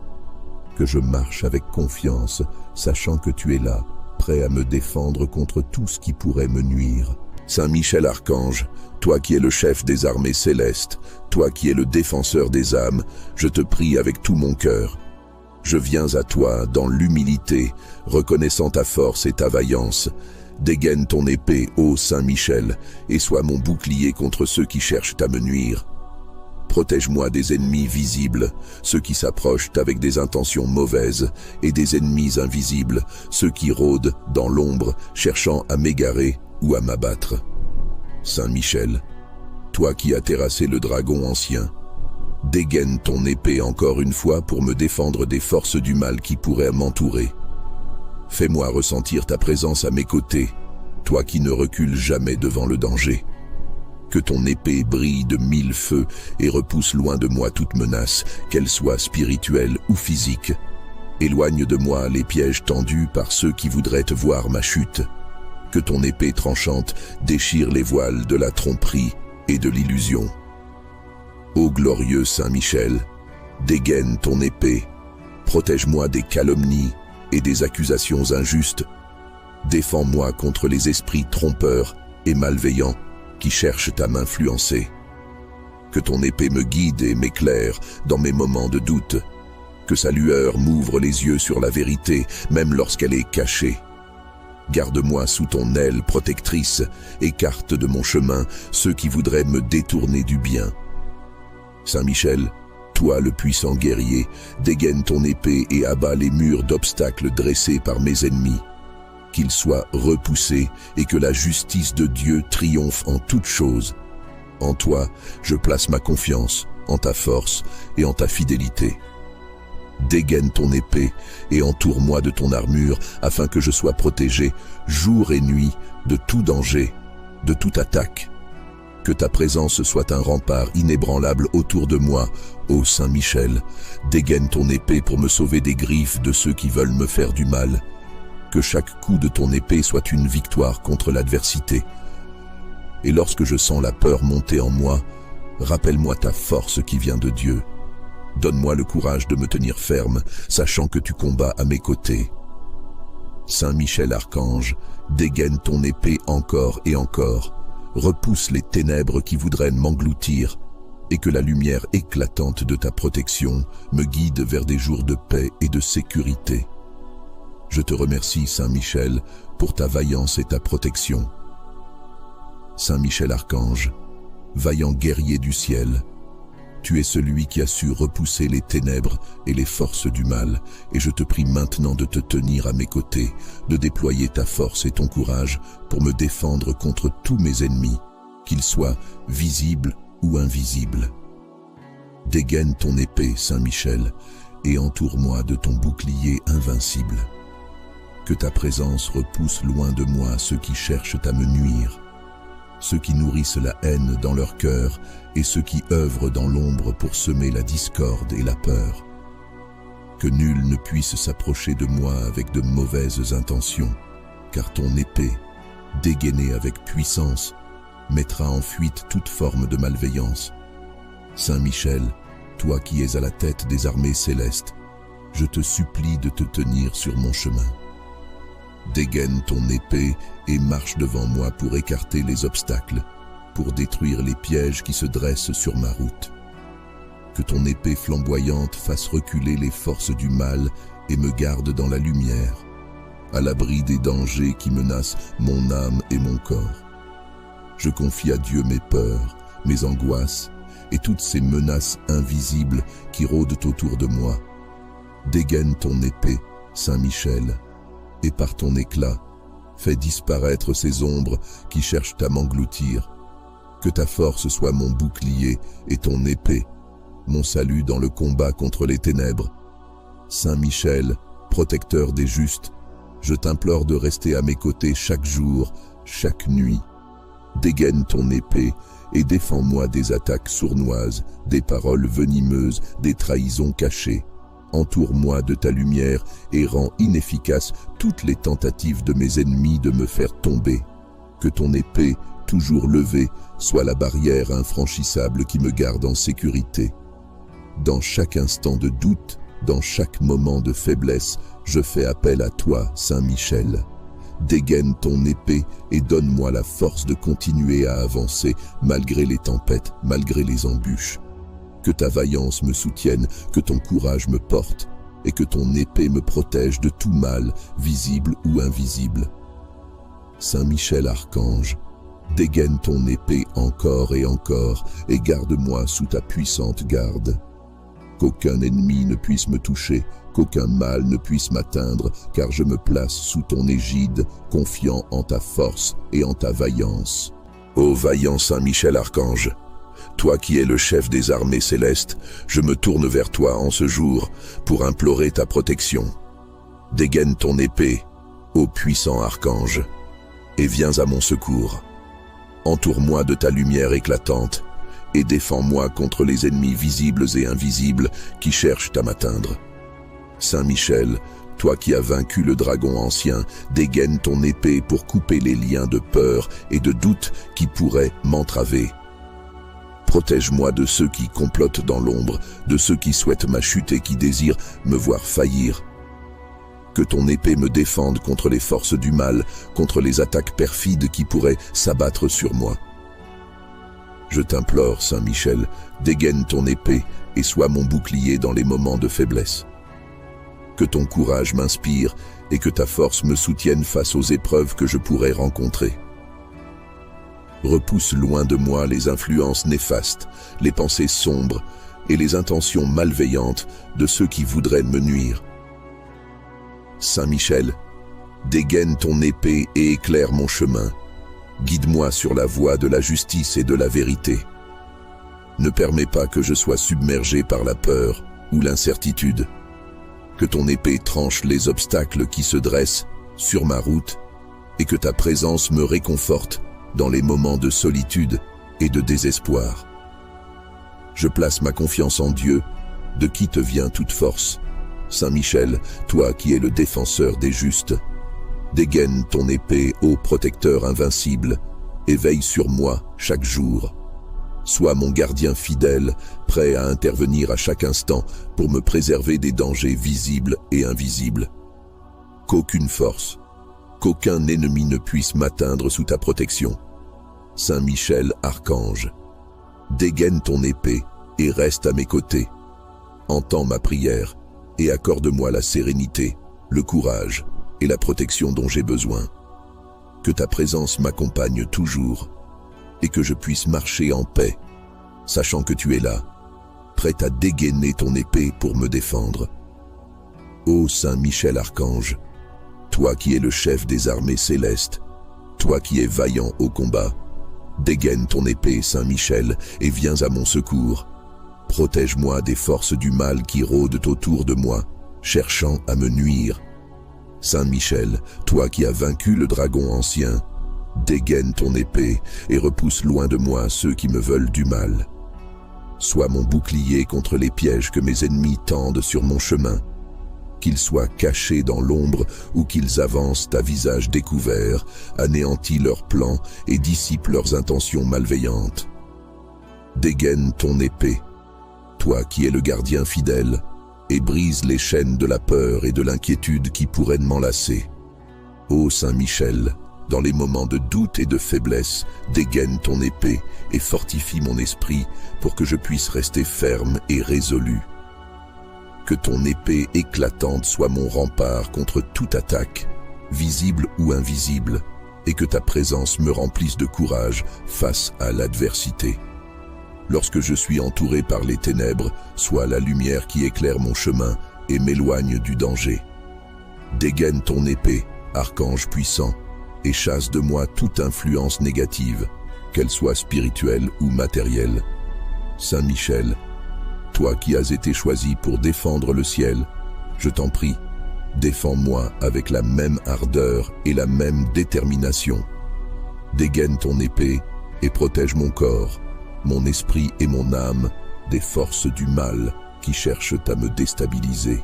Que je marche avec confiance, sachant que tu es là, prêt à me défendre contre tout ce qui pourrait me nuire. Saint Michel Archange, toi qui es le chef des armées célestes, toi qui es le défenseur des âmes, je te prie avec tout mon cœur. Je viens à toi dans l'humilité, reconnaissant ta force et ta vaillance. Dégaine ton épée, ô Saint Michel, et sois mon bouclier contre ceux qui cherchent à me nuire. Protège-moi des ennemis visibles, ceux qui s'approchent avec des intentions mauvaises, et des ennemis invisibles, ceux qui rôdent dans l'ombre, cherchant à m'égarer ou à m'abattre. Saint Michel, toi qui as terrassé le dragon ancien, dégaine ton épée encore une fois pour me défendre des forces du mal qui pourraient m'entourer. Fais-moi ressentir ta présence à mes côtés, toi qui ne recules jamais devant le danger. Que ton épée brille de 1000 feux et repousse loin de moi toute menace, qu'elle soit spirituelle ou physique. Éloigne de moi les pièges tendus par ceux qui voudraient te voir ma chute. Que ton épée tranchante déchire les voiles de la tromperie et de l'illusion. Ô glorieux Saint Michel, dégaine ton épée, protège-moi des calomnies et des accusations injustes. Défends-moi contre les esprits trompeurs et malveillants qui cherchent à m'influencer. Que ton épée me guide et m'éclaire dans mes moments de doute. Que sa lueur m'ouvre les yeux sur la vérité, même lorsqu'elle est cachée. Garde-moi sous ton aile protectrice, écarte de mon chemin ceux qui voudraient me détourner du bien. Saint Michel, toi le puissant guerrier, dégaine ton épée et abat les murs d'obstacles dressés par mes ennemis. Qu'ils soient repoussés et que la justice de Dieu triomphe en toutes choses. En toi, je place ma confiance, en ta force et en ta fidélité. Dégaine ton épée et entoure-moi de ton armure afin que je sois protégé jour et nuit de tout danger, de toute attaque. Que ta présence soit un rempart inébranlable autour de moi, ô Saint Michel. Dégaine ton épée pour me sauver des griffes de ceux qui veulent me faire du mal. Que chaque coup de ton épée soit une victoire contre l'adversité. Et lorsque je sens la peur monter en moi, rappelle-moi ta force qui vient de Dieu. Donne-moi le courage de me tenir ferme, sachant que tu combats à mes côtés. Saint Michel Archange, dégaine ton épée encore et encore, repousse les ténèbres qui voudraient m'engloutir, et que la lumière éclatante de ta protection me guide vers des jours de paix et de sécurité. Je te remercie, Saint Michel, pour ta vaillance et ta protection. Saint Michel Archange, vaillant guerrier du ciel, tu es celui qui a su repousser les ténèbres et les forces du mal, et je te prie maintenant de te tenir à mes côtés, de déployer ta force et ton courage pour me défendre contre tous mes ennemis, qu'ils soient visibles ou invisibles. Dégaine ton épée, Saint Michel, et entoure-moi de ton bouclier invincible. Que ta présence repousse loin de moi ceux qui cherchent à me nuire, ceux qui nourrissent la haine dans leur cœur et ceux qui œuvrent dans l'ombre pour semer la discorde et la peur. Que nul ne puisse s'approcher de moi avec de mauvaises intentions, car ton épée, dégainée avec puissance, mettra en fuite toute forme de malveillance. Saint Michel, toi qui es à la tête des armées célestes, je te supplie de te tenir sur mon chemin. Dégaine ton épée et marche devant moi pour écarter les obstacles, pour détruire les pièges qui se dressent sur ma route. Que ton épée flamboyante fasse reculer les forces du mal et me garde dans la lumière, à l'abri des dangers qui menacent mon âme et mon corps. Je confie à Dieu mes peurs, mes angoisses et toutes ces menaces invisibles qui rôdent autour de moi. Dégaine ton épée, Saint Michel, et par ton éclat, fais disparaître ces ombres qui cherchent à m'engloutir. Que ta force soit mon bouclier et ton épée, mon salut dans le combat contre les ténèbres. Saint Michel, protecteur des justes, je t'implore de rester à mes côtés chaque jour, chaque nuit. Dégaine ton épée et défends-moi des attaques sournoises, des paroles venimeuses, des trahisons cachées. Entoure-moi de ta lumière et rends inefficaces toutes les tentatives de mes ennemis de me faire tomber. Que ton épée, toujours levée, soit la barrière infranchissable qui me garde en sécurité. Dans chaque instant de doute, dans chaque moment de faiblesse, je fais appel à toi, Saint Michel. Dégaine ton épée et donne-moi la force de continuer à avancer malgré les tempêtes, malgré les embûches. Que ta vaillance me soutienne, que ton courage me porte, et que ton épée me protège de tout mal, visible ou invisible. Saint Michel Archange, dégaine ton épée encore et garde-moi sous ta puissante garde. Qu'aucun ennemi ne puisse me toucher, qu'aucun mal ne puisse m'atteindre, car je me place sous ton égide, confiant en ta force et en ta vaillance. Ô vaillant Saint Michel Archange, toi qui es le chef des armées célestes, je me tourne vers toi en ce jour pour implorer ta protection. Dégaine ton épée, ô puissant archange, et viens à mon secours. Entoure-moi de ta lumière éclatante et défends-moi contre les ennemis visibles et invisibles qui cherchent à m'atteindre. Saint Michel, toi qui as vaincu le dragon ancien, dégaine ton épée pour couper les liens de peur et de doute qui pourraient m'entraver. Protège-moi de ceux qui complotent dans l'ombre, de ceux qui souhaitent ma chute et qui désirent me voir faillir. Que ton épée me défende contre les forces du mal, contre les attaques perfides qui pourraient s'abattre sur moi. Je t'implore, Saint Michel, dégaine ton épée et sois mon bouclier dans les moments de faiblesse. Que ton courage m'inspire et que ta force me soutienne face aux épreuves que je pourrais rencontrer. Repousse loin de moi les influences néfastes, les pensées sombres et les intentions malveillantes de ceux qui voudraient me nuire. Saint Michel, dégaine ton épée et éclaire mon chemin. Guide-moi sur la voie de la justice et de la vérité. Ne permets pas que je sois submergé par la peur ou l'incertitude. Que ton épée tranche les obstacles qui se dressent sur ma route et que ta présence me réconforte dans les moments de solitude et de désespoir. Je place ma confiance en Dieu, de qui te vient toute force. Saint Michel, toi qui es le défenseur des justes, dégaine ton épée, ô protecteur invincible, et veille sur moi chaque jour. Sois mon gardien fidèle, prêt à intervenir à chaque instant pour me préserver des dangers visibles et invisibles. Qu'aucune force, qu'aucun ennemi ne puisse m'atteindre sous ta protection. Saint Michel Archange, dégaine ton épée et reste à mes côtés. Entends ma prière et accorde-moi la sérénité, le courage et la protection dont j'ai besoin. Que ta présence m'accompagne toujours, et que je puisse marcher en paix, sachant que tu es là, prêt à dégainer ton épée pour me défendre. Ô Saint Michel Archange, toi qui es le chef des armées célestes, toi qui es vaillant au combat, dégaine ton épée, Saint Michel, et viens à mon secours. Protège-moi des forces du mal qui rôdent autour de moi, cherchant à me nuire. Saint Michel, toi qui as vaincu le dragon ancien, dégaine ton épée et repousse loin de moi ceux qui me veulent du mal. Sois mon bouclier contre les pièges que mes ennemis tendent sur mon chemin, qu'ils soient cachés dans l'ombre ou qu'ils avancent à visage découvert, anéantis leurs plans et dissipent leurs intentions malveillantes. Dégaine ton épée, toi qui es le gardien fidèle, et brise les chaînes de la peur et de l'inquiétude qui pourraient m'enlacer. Ô Saint Michel, dans les moments de doute et de faiblesse, dégaine ton épée et fortifie mon esprit pour que je puisse rester ferme et résolu. Que ton épée éclatante soit mon rempart contre toute attaque, visible ou invisible, et que ta présence me remplisse de courage face à l'adversité. Lorsque je suis entouré par les ténèbres, sois la lumière qui éclaire mon chemin et m'éloigne du danger. Dégaine ton épée, archange puissant, et chasse de moi toute influence négative, qu'elle soit spirituelle ou matérielle. Saint Michel, toi qui as été choisi pour défendre le ciel, je t'en prie, défends-moi avec la même ardeur et la même détermination. Dégaine ton épée et protège mon corps, mon esprit et mon âme des forces du mal qui cherchent à me déstabiliser.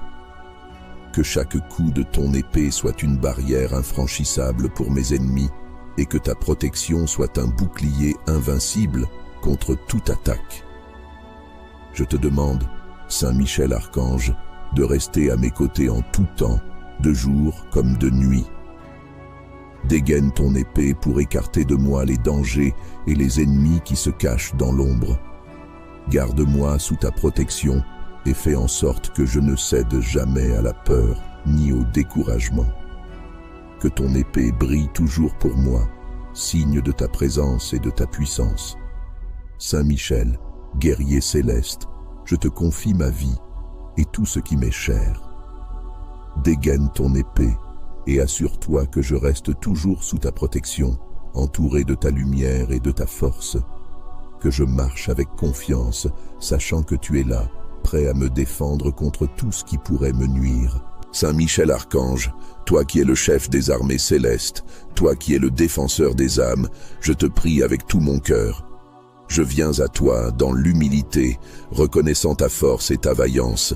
Que chaque coup de ton épée soit une barrière infranchissable pour mes ennemis et que ta protection soit un bouclier invincible contre toute attaque. Je te demande, Saint Michel Archange, de rester à mes côtés en tout temps, de jour comme de nuit. Dégaine ton épée pour écarter de moi les dangers et les ennemis qui se cachent dans l'ombre. Garde-moi sous ta protection et fais en sorte que je ne cède jamais à la peur ni au découragement. Que ton épée brille toujours pour moi, signe de ta présence et de ta puissance. Saint Michel, guerrier céleste, je te confie ma vie et tout ce qui m'est cher. Dégaine ton épée et assure-toi que je reste toujours sous ta protection, entouré de ta lumière et de ta force. Que je marche avec confiance, sachant que tu es là, prêt à me défendre contre tout ce qui pourrait me nuire. Saint Michel Archange, toi qui es le chef des armées célestes, toi qui es le défenseur des âmes, je te prie avec tout mon cœur. Je viens à toi dans l'humilité, reconnaissant ta force et ta vaillance.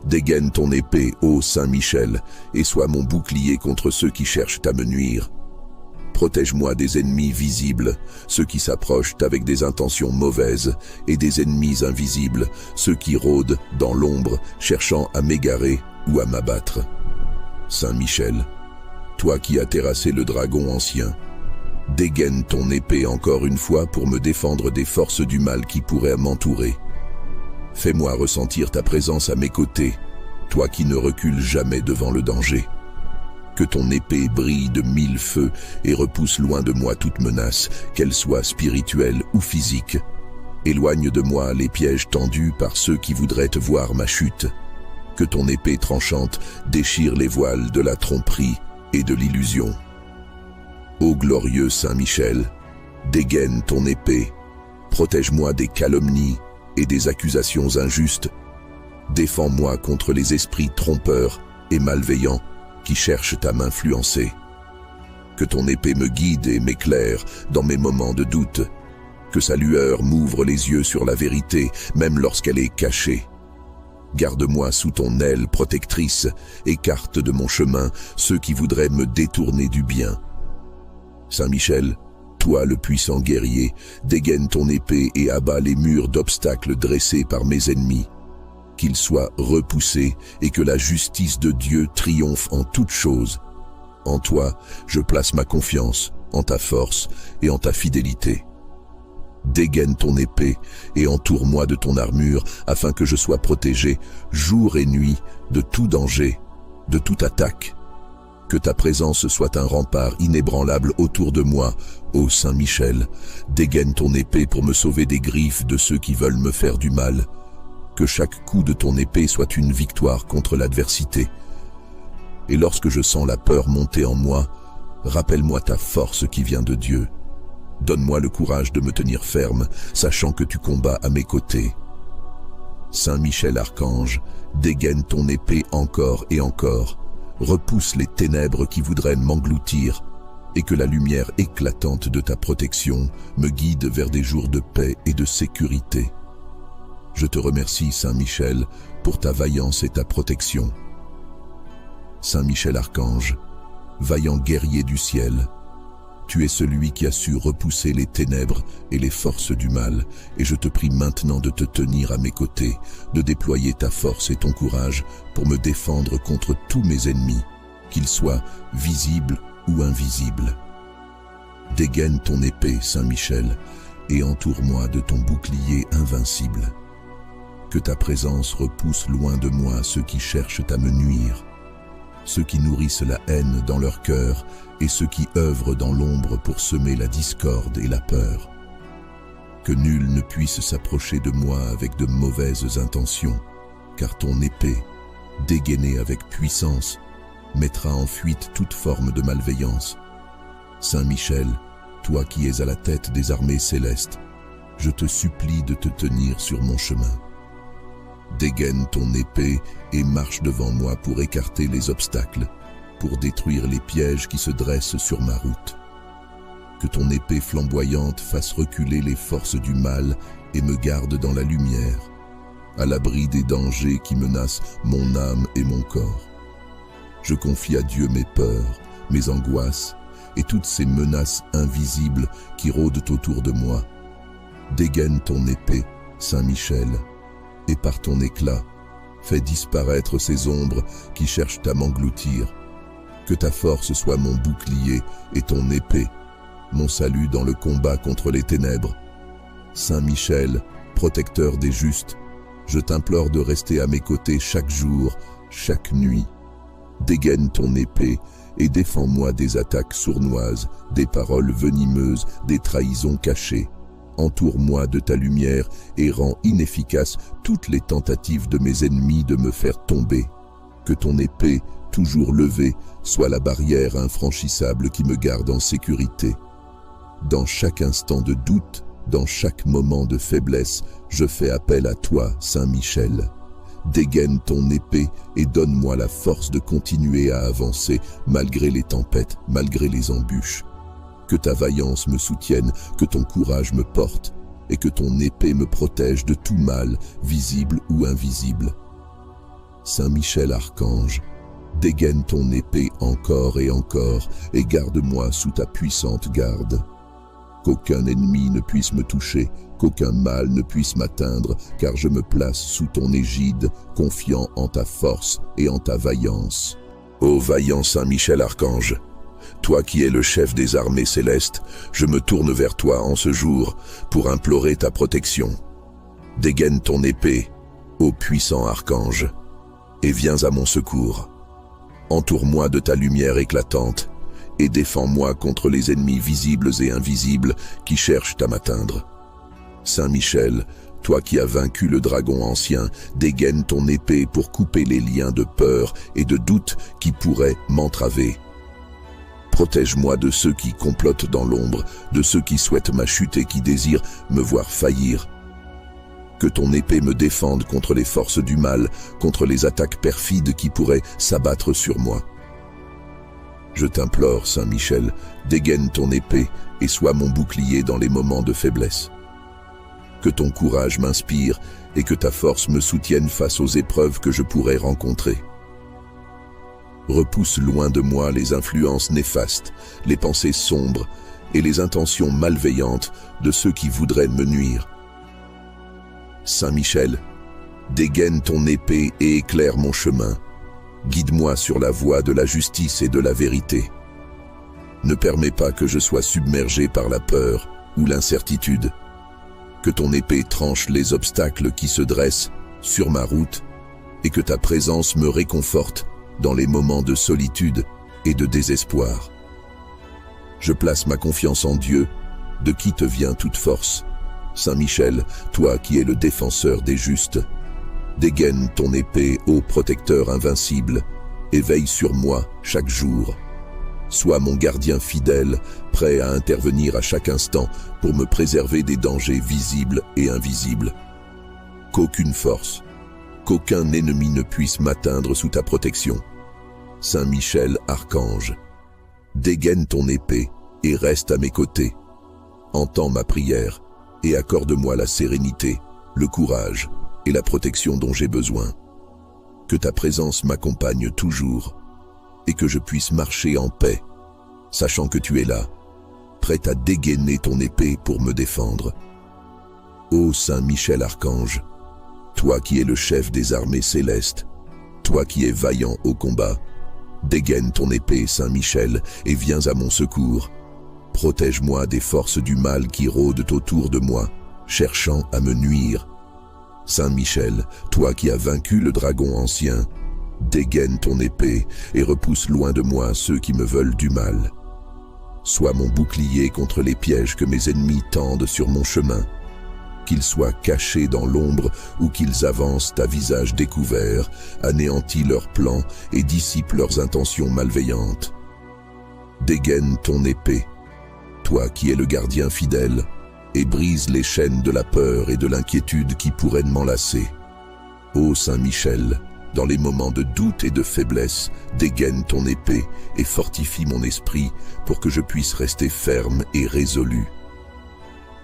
Dégaine ton épée, ô Saint Michel, et sois mon bouclier contre ceux qui cherchent à me nuire. Protège-moi des ennemis visibles, ceux qui s'approchent avec des intentions mauvaises, et des ennemis invisibles, ceux qui rôdent dans l'ombre, cherchant à m'égarer ou à m'abattre. Saint Michel, toi qui as terrassé le dragon ancien, dégaine ton épée encore une fois pour me défendre des forces du mal qui pourraient m'entourer. Fais-moi ressentir ta présence à mes côtés, toi qui ne recules jamais devant le danger. Que ton épée brille de 1000 feux et repousse loin de moi toute menace, qu'elle soit spirituelle ou physique. Éloigne de moi les pièges tendus par ceux qui voudraient te voir ma chute. Que ton épée tranchante déchire les voiles de la tromperie et de l'illusion. Ô glorieux Saint Michel, dégaine ton épée, protège-moi des calomnies et des accusations injustes. Défends-moi contre les esprits trompeurs et malveillants qui cherchent à m'influencer. Que ton épée me guide et m'éclaire dans mes moments de doute. Que sa lueur m'ouvre les yeux sur la vérité, même lorsqu'elle est cachée. Garde-moi sous ton aile protectrice, écarte de mon chemin ceux qui voudraient me détourner du bien. Saint Michel, toi le puissant guerrier, dégaine ton épée et abat les murs d'obstacles dressés par mes ennemis. Qu'ils soient repoussés et que la justice de Dieu triomphe en toutes choses. En toi, je place ma confiance, en ta force et en ta fidélité. Dégaine ton épée et entoure-moi de ton armure afin que je sois protégé jour et nuit de tout danger, de toute attaque. Que ta présence soit un rempart inébranlable autour de moi, ô Saint Michel. Dégaine ton épée pour me sauver des griffes de ceux qui veulent me faire du mal. Que chaque coup de ton épée soit une victoire contre l'adversité. Et lorsque je sens la peur monter en moi, rappelle-moi ta force qui vient de Dieu. Donne-moi le courage de me tenir ferme, sachant que tu combats à mes côtés. Saint Michel Archange, dégaine ton épée encore et encore. Repousse les ténèbres qui voudraient m'engloutir et que la lumière éclatante de ta protection me guide vers des jours de paix et de sécurité. Je te remercie, Saint Michel, pour ta vaillance et ta protection. Saint Michel Archange, vaillant guerrier du ciel, tu es celui qui a su repousser les ténèbres et les forces du mal, et je te prie maintenant de te tenir à mes côtés, de déployer ta force et ton courage pour me défendre contre tous mes ennemis, qu'ils soient visibles ou invisibles. Dégaine ton épée, Saint Michel, et entoure-moi de ton bouclier invincible. Que ta présence repousse loin de moi ceux qui cherchent à me nuire, ceux qui nourrissent la haine dans leur cœur et ceux qui œuvrent dans l'ombre pour semer la discorde et la peur. Que nul ne puisse s'approcher de moi avec de mauvaises intentions, car ton épée, dégainée avec puissance, mettra en fuite toute forme de malveillance. Saint Michel, toi qui es à la tête des armées célestes, je te supplie de te tenir sur mon chemin. Dégaine ton épée et marche devant moi pour écarter les obstacles, pour détruire les pièges qui se dressent sur ma route. Que ton épée flamboyante fasse reculer les forces du mal et me garde dans la lumière, à l'abri des dangers qui menacent mon âme et mon corps. Je confie à Dieu mes peurs, mes angoisses et toutes ces menaces invisibles qui rôdent autour de moi. Dégaine ton épée, Saint Michel, et par ton éclat, fais disparaître ces ombres qui cherchent à m'engloutir. Que ta force soit mon bouclier et ton épée, mon salut dans le combat contre les ténèbres. Saint Michel, protecteur des justes, je t'implore de rester à mes côtés chaque jour, chaque nuit. Dégaine ton épée et défends-moi des attaques sournoises, des paroles venimeuses, des trahisons cachées. Entoure-moi de ta lumière et rends inefficaces toutes les tentatives de mes ennemis de me faire tomber. Que ton épée, toujours levée, soit la barrière infranchissable qui me garde en sécurité. Dans chaque instant de doute, dans chaque moment de faiblesse, je fais appel à toi, Saint Michel. Dégaine ton épée et donne-moi la force de continuer à avancer malgré les tempêtes, malgré les embûches. Que ta vaillance me soutienne, que ton courage me porte, et que ton épée me protège de tout mal, visible ou invisible. Saint Michel Archange, dégaine ton épée encore et garde-moi sous ta puissante garde. Qu'aucun ennemi ne puisse me toucher, qu'aucun mal ne puisse m'atteindre, car je me place sous ton égide, confiant en ta force et en ta vaillance. Ô vaillant Saint Michel Archange, toi qui es le chef des armées célestes, je me tourne vers toi en ce jour pour implorer ta protection. Dégaine ton épée, ô puissant archange, et viens à mon secours. Entoure-moi de ta lumière éclatante et défends-moi contre les ennemis visibles et invisibles qui cherchent à m'atteindre. Saint Michel, toi qui as vaincu le dragon ancien, dégaine ton épée pour couper les liens de peur et de doute qui pourraient m'entraver. Protège-moi de ceux qui complotent dans l'ombre, de ceux qui souhaitent ma chute et qui désirent me voir faillir. Que ton épée me défende contre les forces du mal, contre les attaques perfides qui pourraient s'abattre sur moi. Je t'implore, Saint Michel, dégaine ton épée et sois mon bouclier dans les moments de faiblesse. Que ton courage m'inspire et que ta force me soutienne face aux épreuves que je pourrais rencontrer. Repousse loin de moi les influences néfastes, les pensées sombres et les intentions malveillantes de ceux qui voudraient me nuire. Saint Michel, dégaine ton épée et éclaire mon chemin. Guide-moi sur la voie de la justice et de la vérité. Ne permets pas que je sois submergé par la peur ou l'incertitude. Que ton épée tranche les obstacles qui se dressent sur ma route et que ta présence me réconforte dans les moments de solitude et de désespoir. Je place ma confiance en Dieu, de qui te vient toute force. Saint Michel, toi qui es le défenseur des justes, dégaine ton épée, ô protecteur invincible, et veille sur moi chaque jour. Sois mon gardien fidèle, prêt à intervenir à chaque instant pour me préserver des dangers visibles et invisibles. Qu'aucune force, qu'aucun ennemi ne puisse m'atteindre sous ta protection. Saint Michel, archange, dégaine ton épée et reste à mes côtés. Entends ma prière et accorde-moi la sérénité, le courage et la protection dont j'ai besoin. Que ta présence m'accompagne toujours et que je puisse marcher en paix, sachant que tu es là, prêt à dégainer ton épée pour me défendre. Ô Saint Michel Archange, toi qui es le chef des armées célestes, toi qui es vaillant au combat, dégaine ton épée, Saint Michel, et viens à mon secours. Protège-moi des forces du mal qui rôdent autour de moi, cherchant à me nuire. Saint Michel, toi qui as vaincu le dragon ancien, dégaine ton épée et repousse loin de moi ceux qui me veulent du mal. Sois mon bouclier contre les pièges que mes ennemis tendent sur mon chemin. Qu'ils soient cachés dans l'ombre ou qu'ils avancent à visage découvert, anéantis leurs plans et dissipent leurs intentions malveillantes. Dégaine ton épée, toi qui es le gardien fidèle, et brise les chaînes de la peur et de l'inquiétude qui pourraient m'enlacer. Ô Saint Michel, dans les moments de doute et de faiblesse, dégaine ton épée et fortifie mon esprit pour que je puisse rester ferme et résolu.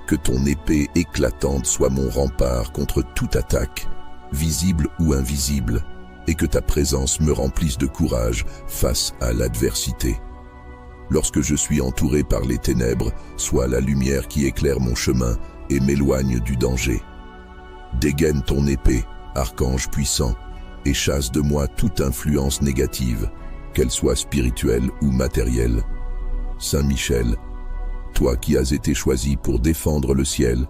Que ton épée éclatante soit mon rempart contre toute attaque, visible ou invisible, et que ta présence me remplisse de courage face à l'adversité. Lorsque je suis entouré par les ténèbres, sois la lumière qui éclaire mon chemin et m'éloigne du danger. Dégaine ton épée, archange puissant, et chasse de moi toute influence négative, qu'elle soit spirituelle ou matérielle. Saint Michel, toi qui as été choisi pour défendre le ciel,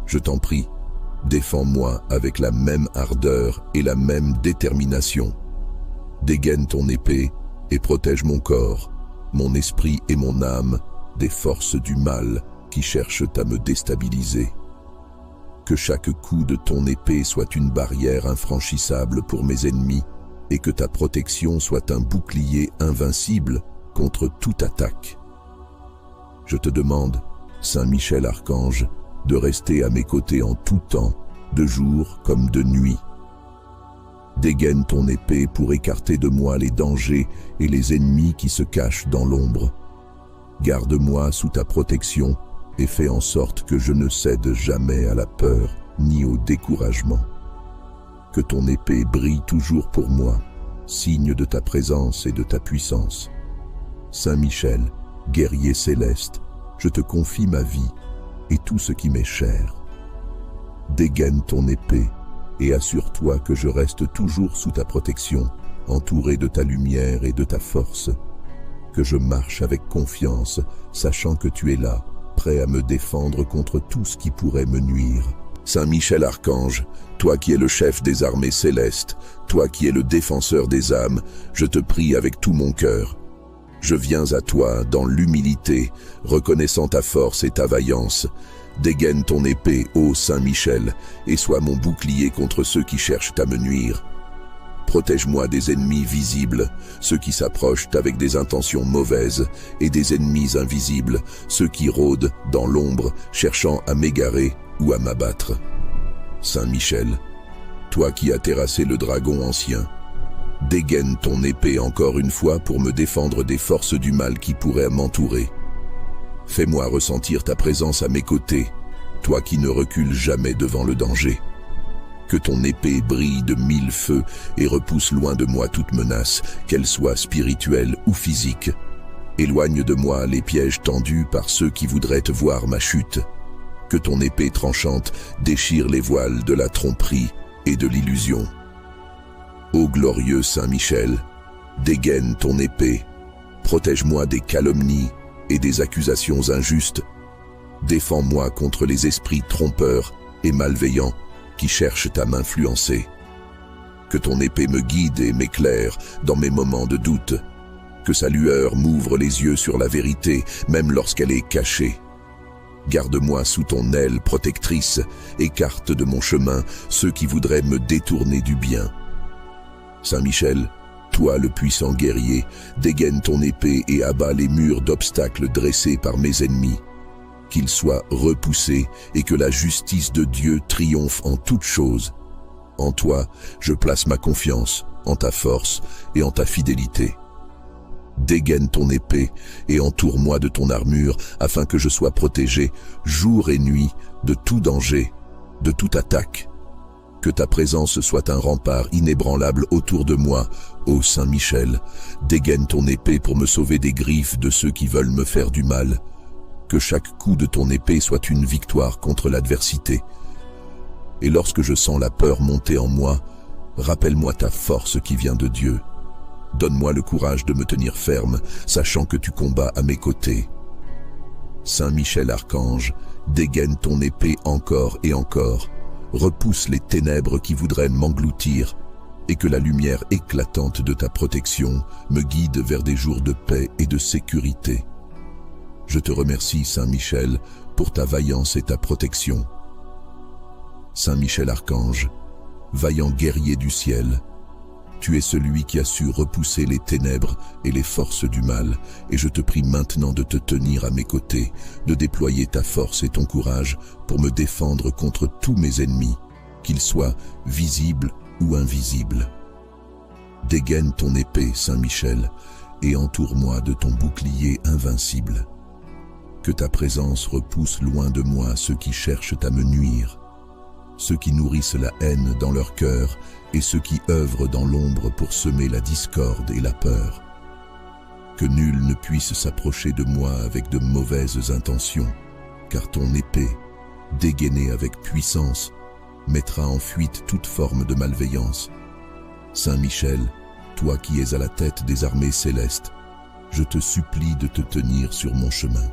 je t'en prie, défends-moi avec la même ardeur et la même détermination. Dégaine ton épée et protège mon corps, mon esprit et mon âme des forces du mal qui cherchent à me déstabiliser. Que chaque coup de ton épée soit une barrière infranchissable pour mes ennemis et que ta protection soit un bouclier invincible contre toute attaque. Je te demande, Saint Michel Archange, de rester à mes côtés en tout temps, de jour comme de nuit. Dégaine ton épée pour écarter de moi les dangers et les ennemis qui se cachent dans l'ombre. Garde-moi sous ta protection et fais en sorte que je ne cède jamais à la peur ni au découragement. Que ton épée brille toujours pour moi, signe de ta présence et de ta puissance. Saint Michel, guerrier céleste, je te confie ma vie et tout ce qui m'est cher. Dégaine ton épée et assure-toi que je reste toujours sous ta protection, entouré de ta lumière et de ta force. Que je marche avec confiance, sachant que tu es là, prêt à me défendre contre tout ce qui pourrait me nuire. Saint Michel Archange, toi qui es le chef des armées célestes, toi qui es le défenseur des âmes, je te prie avec tout mon cœur. Je viens à toi dans l'humilité, reconnaissant ta force et ta vaillance. Dégaine ton épée, ô Saint Michel, et sois mon bouclier contre ceux qui cherchent à me nuire. Protège-moi des ennemis visibles, ceux qui s'approchent avec des intentions mauvaises, et des ennemis invisibles, ceux qui rôdent dans l'ombre, cherchant à m'égarer ou à m'abattre. Saint Michel, toi qui as terrassé le dragon ancien, dégaine ton épée encore une fois pour me défendre des forces du mal qui pourraient m'entourer. Fais-moi ressentir ta présence à mes côtés, toi qui ne recules jamais devant le danger. Que ton épée brille de 1000 feux et repousse loin de moi toute menace, qu'elle soit spirituelle ou physique. Éloigne de moi les pièges tendus par ceux qui voudraient te voir ma chute. Que ton épée tranchante déchire les voiles de la tromperie et de l'illusion. Ô glorieux Saint Michel, dégaine ton épée, protège-moi des calomnies et des accusations injustes. Défends-moi contre les esprits trompeurs et malveillants qui cherchent à m'influencer. Que ton épée me guide et m'éclaire dans mes moments de doute. Que sa lueur m'ouvre les yeux sur la vérité, même lorsqu'elle est cachée. Garde-moi sous ton aile protectrice, écarte de mon chemin ceux qui voudraient me détourner du bien. Saint Michel, toi le puissant guerrier, dégaine ton épée et abat les murs d'obstacles dressés par mes ennemis. Qu'ils soient repoussés et que la justice de Dieu triomphe en toutes choses. En toi, je place ma confiance, en ta force et en ta fidélité. Dégaine ton épée et entoure-moi de ton armure afin que je sois protégé jour et nuit de tout danger, de toute attaque. Que ta présence soit un rempart inébranlable autour de moi, ô Saint Michel. Dégaine ton épée pour me sauver des griffes de ceux qui veulent me faire du mal. Que chaque coup de ton épée soit une victoire contre l'adversité. Et lorsque je sens la peur monter en moi, rappelle-moi ta force qui vient de Dieu. Donne-moi le courage de me tenir ferme, sachant que tu combats à mes côtés. Saint Michel Archange, dégaine ton épée encore et encore, repousse les ténèbres qui voudraient m'engloutir, et que la lumière éclatante de ta protection me guide vers des jours de paix et de sécurité. Je te remercie, Saint Michel, pour ta vaillance et ta protection. Saint Michel Archange, vaillant guerrier du ciel, tu es celui qui a su repousser les ténèbres et les forces du mal, et je te prie maintenant de te tenir à mes côtés, de déployer ta force et ton courage pour me défendre contre tous mes ennemis, qu'ils soient visibles ou invisibles. Dégaine ton épée, Saint Michel, et entoure-moi de ton bouclier invincible. Que ta présence repousse loin de moi ceux qui cherchent à me nuire, ceux qui nourrissent la haine dans leur cœur et ceux qui œuvrent dans l'ombre pour semer la discorde et la peur. Que nul ne puisse s'approcher de moi avec de mauvaises intentions, car ton épée, dégainée avec puissance, mettra en fuite toute forme de malveillance. Saint Michel, toi qui es à la tête des armées célestes, je te supplie de te tenir sur mon chemin.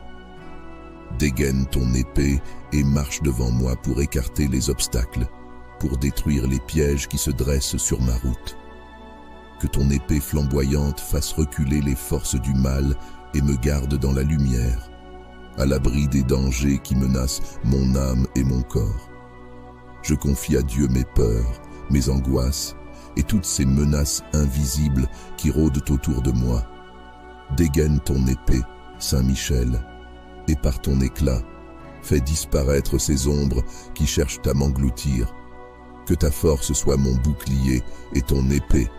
Dégaine ton épée et marche devant moi pour écarter les obstacles, pour détruire les pièges qui se dressent sur ma route. Que ton épée flamboyante fasse reculer les forces du mal et me garde dans la lumière, à l'abri des dangers qui menacent mon âme et mon corps. Je confie à Dieu mes peurs, mes angoisses et toutes ces menaces invisibles qui rôdent autour de moi. Dégaine ton épée, Saint Michel, et par ton éclat, fais disparaître ces ombres qui cherchent à m'engloutir. Que ta force soit mon bouclier et ton épée,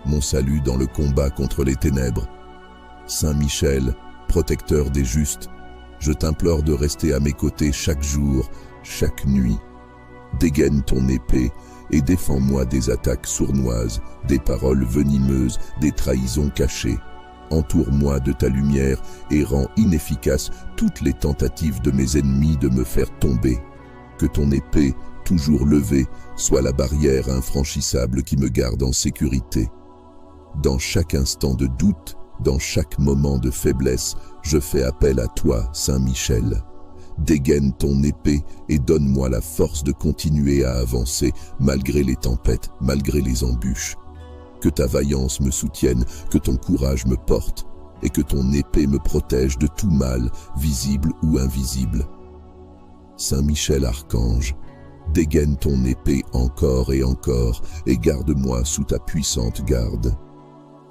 mon salut dans le combat contre les ténèbres. Saint Michel, protecteur des justes, je t'implore de rester à mes côtés chaque jour, chaque nuit. Dégaine ton épée et défends-moi des attaques sournoises, des paroles venimeuses, des trahisons cachées. Entoure-moi de ta lumière et rends inefficaces toutes les tentatives de mes ennemis de me faire tomber. Que ton épée, toujours levée, soit la barrière infranchissable qui me garde en sécurité. Dans chaque instant de doute, dans chaque moment de faiblesse, je fais appel à toi, Saint Michel. Dégaine ton épée et donne-moi la force de continuer à avancer malgré les tempêtes, malgré les embûches. Que ta vaillance me soutienne, que ton courage me porte, et que ton épée me protège de tout mal, visible ou invisible. Saint Michel Archange, dégaine ton épée encore et garde-moi sous ta puissante garde.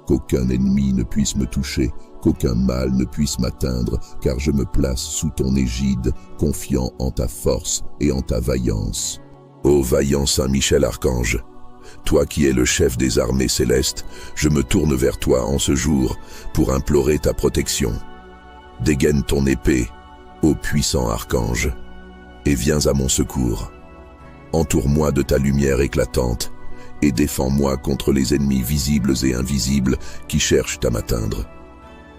Qu'aucun ennemi ne puisse me toucher, qu'aucun mal ne puisse m'atteindre, car je me place sous ton égide, confiant en ta force et en ta vaillance. Ô vaillant Saint Michel Archange, toi qui es le chef des armées célestes, je me tourne vers toi en ce jour pour implorer ta protection. Dégaine ton épée, ô puissant archange, et viens à mon secours. Entoure-moi de ta lumière éclatante et défends-moi contre les ennemis visibles et invisibles qui cherchent à m'atteindre.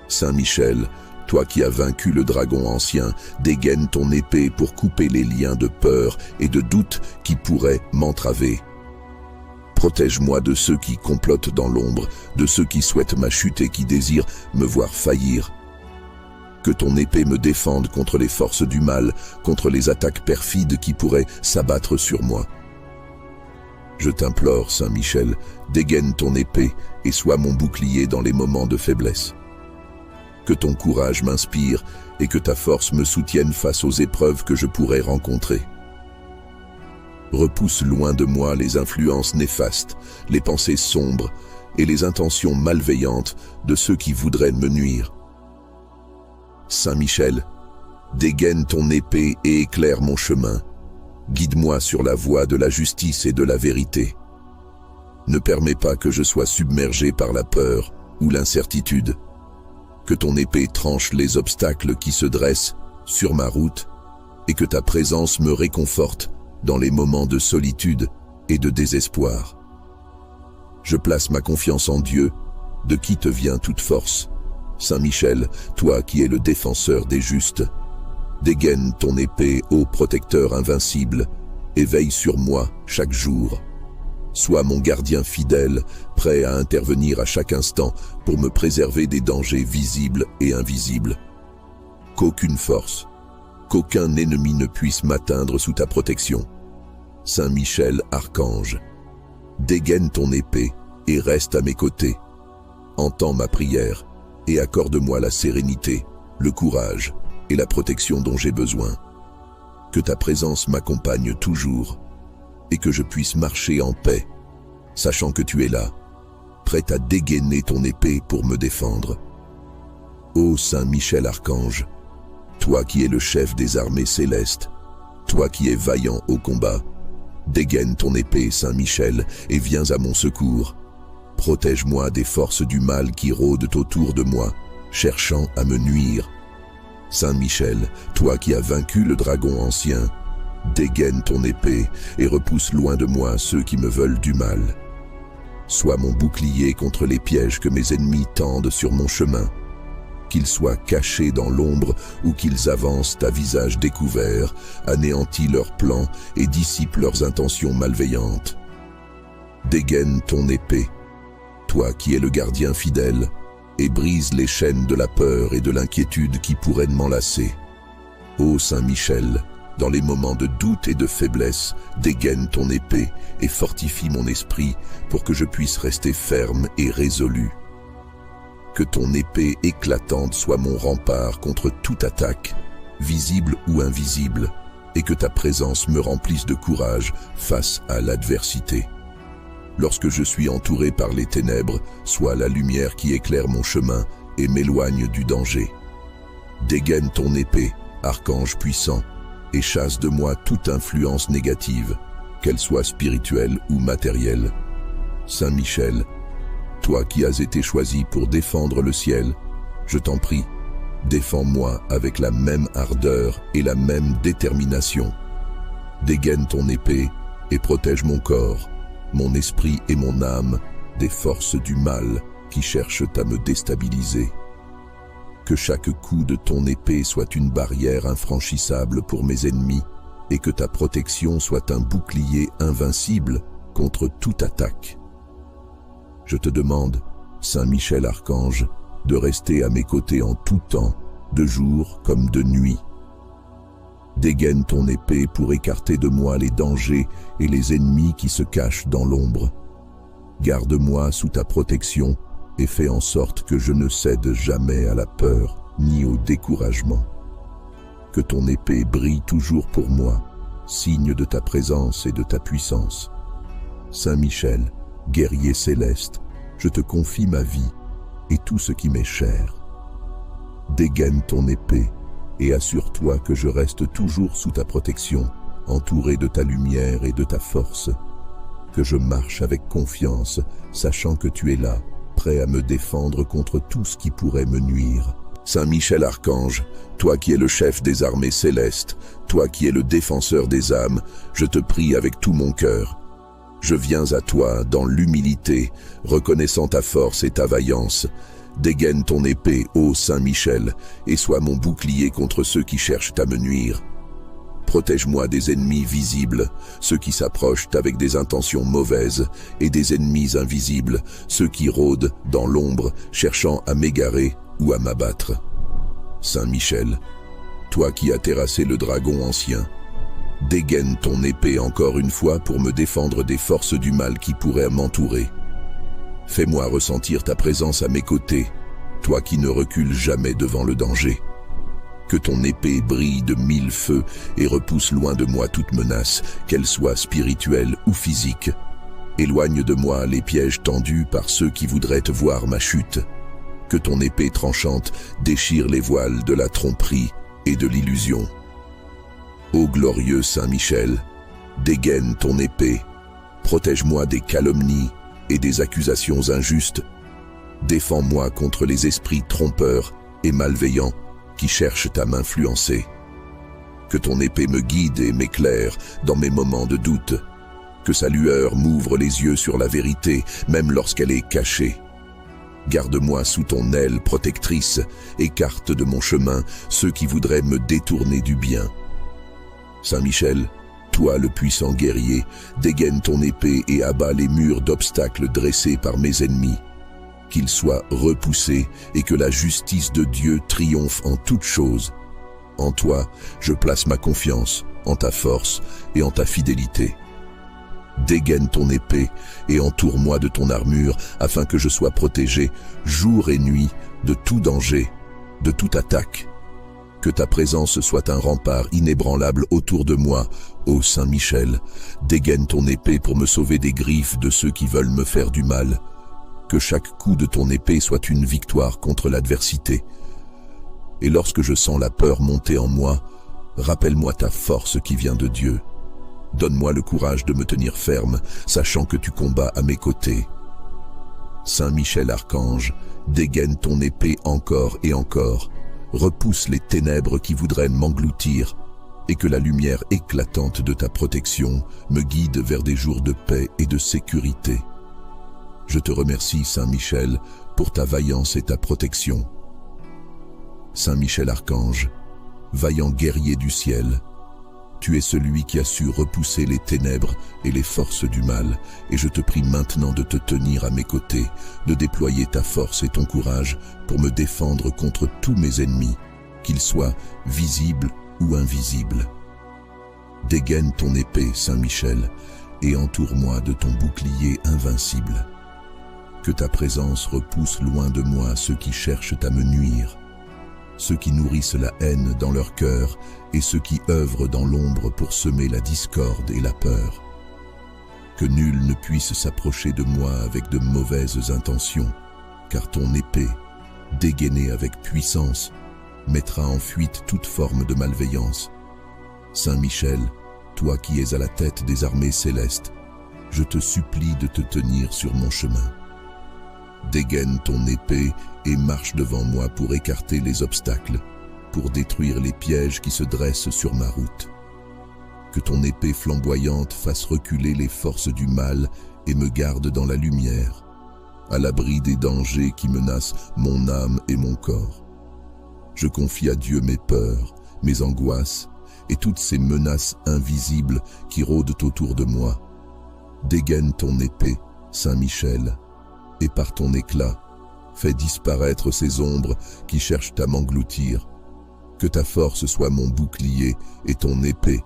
Saint Michel, toi qui as vaincu le dragon ancien, dégaine ton épée pour couper les liens de peur et de doute qui pourraient m'entraver. Protège-moi de ceux qui complotent dans l'ombre, de ceux qui souhaitent ma chute et qui désirent me voir faillir. Que ton épée me défende contre les forces du mal, contre les attaques perfides qui pourraient s'abattre sur moi. Je t'implore, Saint Michel, dégaine ton épée et sois mon bouclier dans les moments de faiblesse. Que ton courage m'inspire et que ta force me soutienne face aux épreuves que je pourrais rencontrer. Repousse loin de moi les influences néfastes, les pensées sombres et les intentions malveillantes de ceux qui voudraient me nuire. Saint Michel, dégaine ton épée et éclaire mon chemin. Guide-moi sur la voie de la justice et de la vérité. Ne permets pas que je sois submergé par la peur ou l'incertitude. Que ton épée tranche les obstacles qui se dressent sur ma route et que ta présence me réconforte dans les moments de solitude et de désespoir. Je place ma confiance en Dieu, de qui te vient toute force. Saint Michel, toi qui es le défenseur des justes, dégaine ton épée, ô protecteur invincible, et veille sur moi chaque jour. Sois mon gardien fidèle, prêt à intervenir à chaque instant pour me préserver des dangers visibles et invisibles. Qu'aucune force, qu'aucun ennemi ne puisse m'atteindre sous ta protection. Saint Michel, archange, dégaine ton épée et reste à mes côtés. Entends ma prière et accorde-moi la sérénité, le courage et la protection dont j'ai besoin. Que ta présence m'accompagne toujours et que je puisse marcher en paix, sachant que tu es là, prêt à dégainer ton épée pour me défendre. Ô Saint Michel Archange, toi qui es le chef des armées célestes, toi qui es vaillant au combat, dégaine ton épée, Saint Michel, et viens à mon secours. Protège-moi des forces du mal qui rôdent autour de moi, cherchant à me nuire. Saint Michel, toi qui as vaincu le dragon ancien, dégaine ton épée et repousse loin de moi ceux qui me veulent du mal. Sois mon bouclier contre les pièges que mes ennemis tendent sur mon chemin. Qu'ils soient cachés dans l'ombre ou qu'ils avancent à visage découvert, anéantis leurs plans et dissipent leurs intentions malveillantes. Dégaine ton épée, toi qui es le gardien fidèle, et brise les chaînes de la peur et de l'inquiétude qui pourraient m'enlacer. Ô Saint Michel, dans les moments de doute et de faiblesse, dégaine ton épée et fortifie mon esprit pour que je puisse rester ferme et résolu. Que ton épée éclatante soit mon rempart contre toute attaque, visible ou invisible, et que ta présence me remplisse de courage face à l'adversité. Lorsque je suis entouré par les ténèbres, sois la lumière qui éclaire mon chemin et m'éloigne du danger. Dégaine ton épée, archange puissant, et chasse de moi toute influence négative, qu'elle soit spirituelle ou matérielle. Saint Michel, toi qui as été choisi pour défendre le ciel, je t'en prie, défends-moi avec la même ardeur et la même détermination. Dégaine ton épée et protège mon corps, mon esprit et mon âme des forces du mal qui cherchent à me déstabiliser. Que chaque coup de ton épée soit une barrière infranchissable pour mes ennemis et que ta protection soit un bouclier invincible contre toute attaque. Je te demande, Saint Michel Archange, de rester à mes côtés en tout temps, de jour comme de nuit. Dégaine ton épée pour écarter de moi les dangers et les ennemis qui se cachent dans l'ombre. Garde-moi sous ta protection et fais en sorte que je ne cède jamais à la peur ni au découragement. Que ton épée brille toujours pour moi, signe de ta présence et de ta puissance. Saint Michel, guerrier céleste, je te confie ma vie et tout ce qui m'est cher. Dégaine ton épée et assure-toi que je reste toujours sous ta protection, entouré de ta lumière et de ta force. Que je marche avec confiance, sachant que tu es là, prêt à me défendre contre tout ce qui pourrait me nuire. Saint Michel Archange, toi qui es le chef des armées célestes, toi qui es le défenseur des âmes, je te prie avec tout mon cœur. Je viens à toi dans l'humilité, reconnaissant ta force et ta vaillance. Dégaine ton épée, ô Saint Michel, et sois mon bouclier contre ceux qui cherchent à me nuire. Protège-moi des ennemis visibles, ceux qui s'approchent avec des intentions mauvaises, et des ennemis invisibles, ceux qui rôdent dans l'ombre, cherchant à m'égarer ou à m'abattre. Saint Michel, toi qui as terrassé le dragon ancien, dégaine ton épée encore une fois pour me défendre des forces du mal qui pourraient m'entourer. Fais-moi ressentir ta présence à mes côtés toi qui ne recules jamais devant le danger. Que ton épée brille de 1000 feux et repousse loin de moi toute menace, qu'elle soit spirituelle ou physique. Éloigne de moi les pièges tendus par ceux qui voudraient te voir ma chute. Que ton épée tranchante déchire les voiles de la tromperie et de l'illusion. Ô glorieux Saint Michel, dégaine ton épée, protège-moi des calomnies et des accusations injustes. Défends-moi contre les esprits trompeurs et malveillants qui cherchent à m'influencer. Que ton épée me guide et m'éclaire dans mes moments de doute. Que sa lueur m'ouvre les yeux sur la vérité, même lorsqu'elle est cachée. Garde-moi sous ton aile protectrice, écarte de mon chemin ceux qui voudraient me détourner du bien. Saint Michel, toi le puissant guerrier, dégaine ton épée et abat les murs d'obstacles dressés par mes ennemis. Qu'ils soient repoussés et que la justice de Dieu triomphe en toutes choses. En toi, je place ma confiance, en ta force et en ta fidélité. Dégaine ton épée et entoure-moi de ton armure afin que je sois protégé jour et nuit de tout danger, de toute attaque. Que ta présence soit un rempart inébranlable autour de moi, ô Saint Michel. Dégaine ton épée pour me sauver des griffes de ceux qui veulent me faire du mal. Que chaque coup de ton épée soit une victoire contre l'adversité. Et lorsque je sens la peur monter en moi, rappelle-moi ta force qui vient de Dieu. Donne-moi le courage de me tenir ferme, sachant que tu combats à mes côtés. Saint Michel Archange, dégaine ton épée encore et encore, repousse les ténèbres qui voudraient m'engloutir, et que la lumière éclatante de ta protection me guide vers des jours de paix et de sécurité. Je te remercie, Saint Michel, pour ta vaillance et ta protection. Saint Michel Archange, vaillant guerrier du ciel, tu es celui qui a su repousser les ténèbres et les forces du mal, et je te prie maintenant de te tenir à mes côtés, de déployer ta force et ton courage pour me défendre contre tous mes ennemis, qu'ils soient visibles ou invisibles. Dégaine ton épée, Saint Michel, et entoure-moi de ton bouclier invincible. Que ta présence repousse loin de moi ceux qui cherchent à me nuire, ceux qui nourrissent la haine dans leur cœur et ceux qui œuvrent dans l'ombre pour semer la discorde et la peur. Que nul ne puisse s'approcher de moi avec de mauvaises intentions, car ton épée, dégainée avec puissance, mettra en fuite toute forme de malveillance. Saint Michel, toi qui es à la tête des armées célestes, je te supplie de te tenir sur mon chemin. Dégaine ton épée et marche devant moi pour écarter les obstacles, pour détruire les pièges qui se dressent sur ma route. Que ton épée flamboyante fasse reculer les forces du mal et me garde dans la lumière, à l'abri des dangers qui menacent mon âme et mon corps. Je confie à Dieu mes peurs, mes angoisses et toutes ces menaces invisibles qui rôdent autour de moi. Dégaine ton épée, Saint Michel, et par ton éclat, fais disparaître ces ombres qui cherchent à m'engloutir. Que ta force soit mon bouclier et ton épée,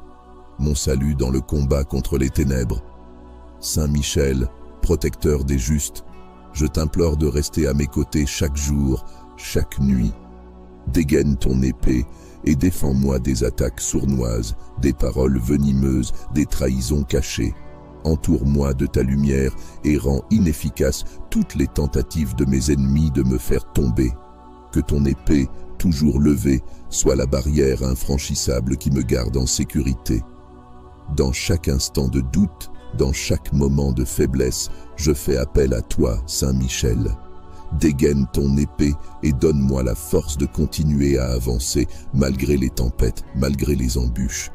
mon salut dans le combat contre les ténèbres. Saint Michel, protecteur des justes, je t'implore de rester à mes côtés chaque jour, chaque nuit. Dégaine ton épée et défends-moi des attaques sournoises, des paroles venimeuses, des trahisons cachées. Entoure-moi de ta lumière et rends inefficaces toutes les tentatives de mes ennemis de me faire tomber. Que ton épée, toujours levée, soit la barrière infranchissable qui me garde en sécurité. Dans chaque instant de doute, dans chaque moment de faiblesse, je fais appel à toi, Saint Michel. Dégaine ton épée et donne-moi la force de continuer à avancer malgré les tempêtes, malgré les embûches.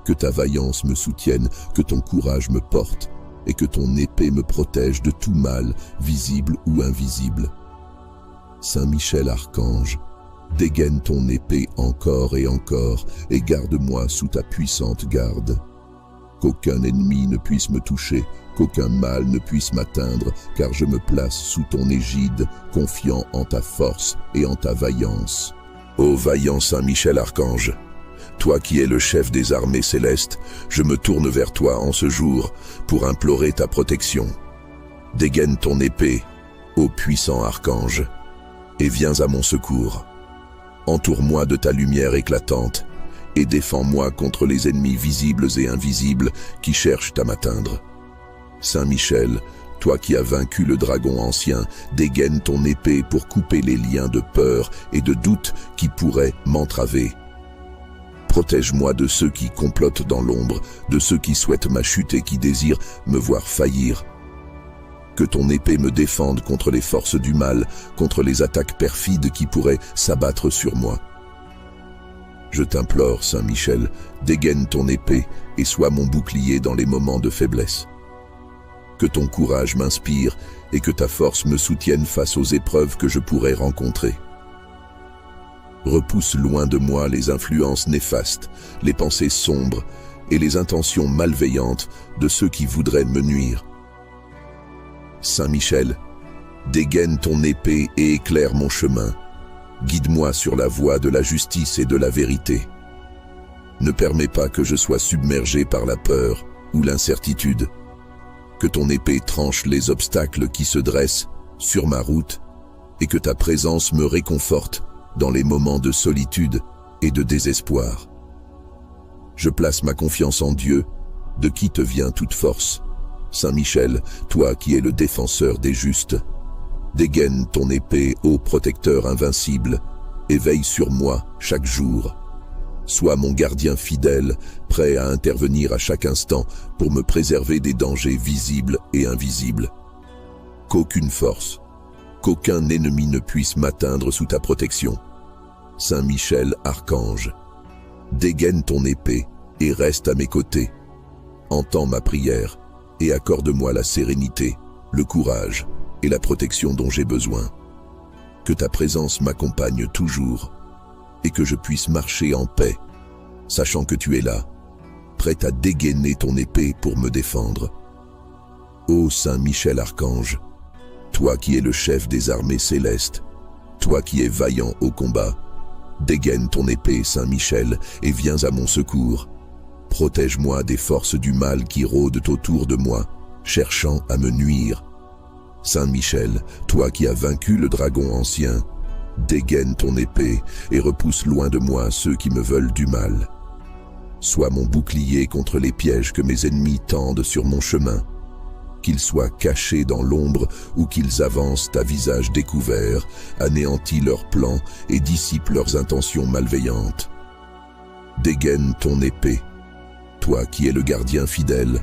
Que ta vaillance me soutienne, que ton courage me porte, et que ton épée me protège de tout mal, visible ou invisible. Saint Michel Archange, dégaine ton épée encore et garde-moi sous ta puissante garde. Qu'aucun ennemi ne puisse me toucher, qu'aucun mal ne puisse m'atteindre, car je me place sous ton égide, confiant en ta force et en ta vaillance. Ô vaillant Saint Michel Archange, toi qui es le chef des armées célestes, je me tourne vers toi en ce jour pour implorer ta protection. Dégaine ton épée, ô puissant archange, et viens à mon secours. Entoure-moi de ta lumière éclatante et défends-moi contre les ennemis visibles et invisibles qui cherchent à m'atteindre. Saint Michel, toi qui as vaincu le dragon ancien, dégaine ton épée pour couper les liens de peur et de doute qui pourraient m'entraver. Protège-moi de ceux qui complotent dans l'ombre, de ceux qui souhaitent ma chute et qui désirent me voir faillir. Que ton épée me défende contre les forces du mal, contre les attaques perfides qui pourraient s'abattre sur moi. Je t'implore, Saint Michel, dégaine ton épée et sois mon bouclier dans les moments de faiblesse. Que ton courage m'inspire et que ta force me soutienne face aux épreuves que je pourrais rencontrer. Repousse loin de moi les influences néfastes, les pensées sombres et les intentions malveillantes de ceux qui voudraient me nuire. Saint Michel, dégaine ton épée et éclaire mon chemin. Guide-moi sur la voie de la justice et de la vérité. Ne permets pas que je sois submergé par la peur ou l'incertitude. Que ton épée tranche les obstacles qui se dressent sur ma route et que ta présence me réconforte dans les moments de solitude et de désespoir. Je place ma confiance en Dieu, de qui te vient toute force. Saint Michel, toi qui es le défenseur des justes, dégaine ton épée, ô protecteur invincible, et veille sur moi chaque jour. Sois mon gardien fidèle, prêt à intervenir à chaque instant pour me préserver des dangers visibles et invisibles. Qu'aucune force, qu'aucun ennemi ne puisse m'atteindre sous ta protection. Saint Michel, archange, dégaine ton épée et reste à mes côtés. Entends ma prière et accorde-moi la sérénité, le courage et la protection dont j'ai besoin. Que ta présence m'accompagne toujours et que je puisse marcher en paix, sachant que tu es là, prêt à dégainer ton épée pour me défendre. Ô Saint Michel archange, toi qui es le chef des armées célestes, toi qui es vaillant au combat, dégaine ton épée, Saint Michel, et viens à mon secours. Protège-moi des forces du mal qui rôdent autour de moi, cherchant à me nuire. Saint Michel, toi qui as vaincu le dragon ancien, dégaine ton épée et repousse loin de moi ceux qui me veulent du mal. Sois mon bouclier contre les pièges que mes ennemis tendent sur mon chemin. Qu'ils soient cachés dans l'ombre ou qu'ils avancent à visage découvert, anéantis leurs plans et dissipent leurs intentions malveillantes. Dégaine ton épée, toi qui es le gardien fidèle,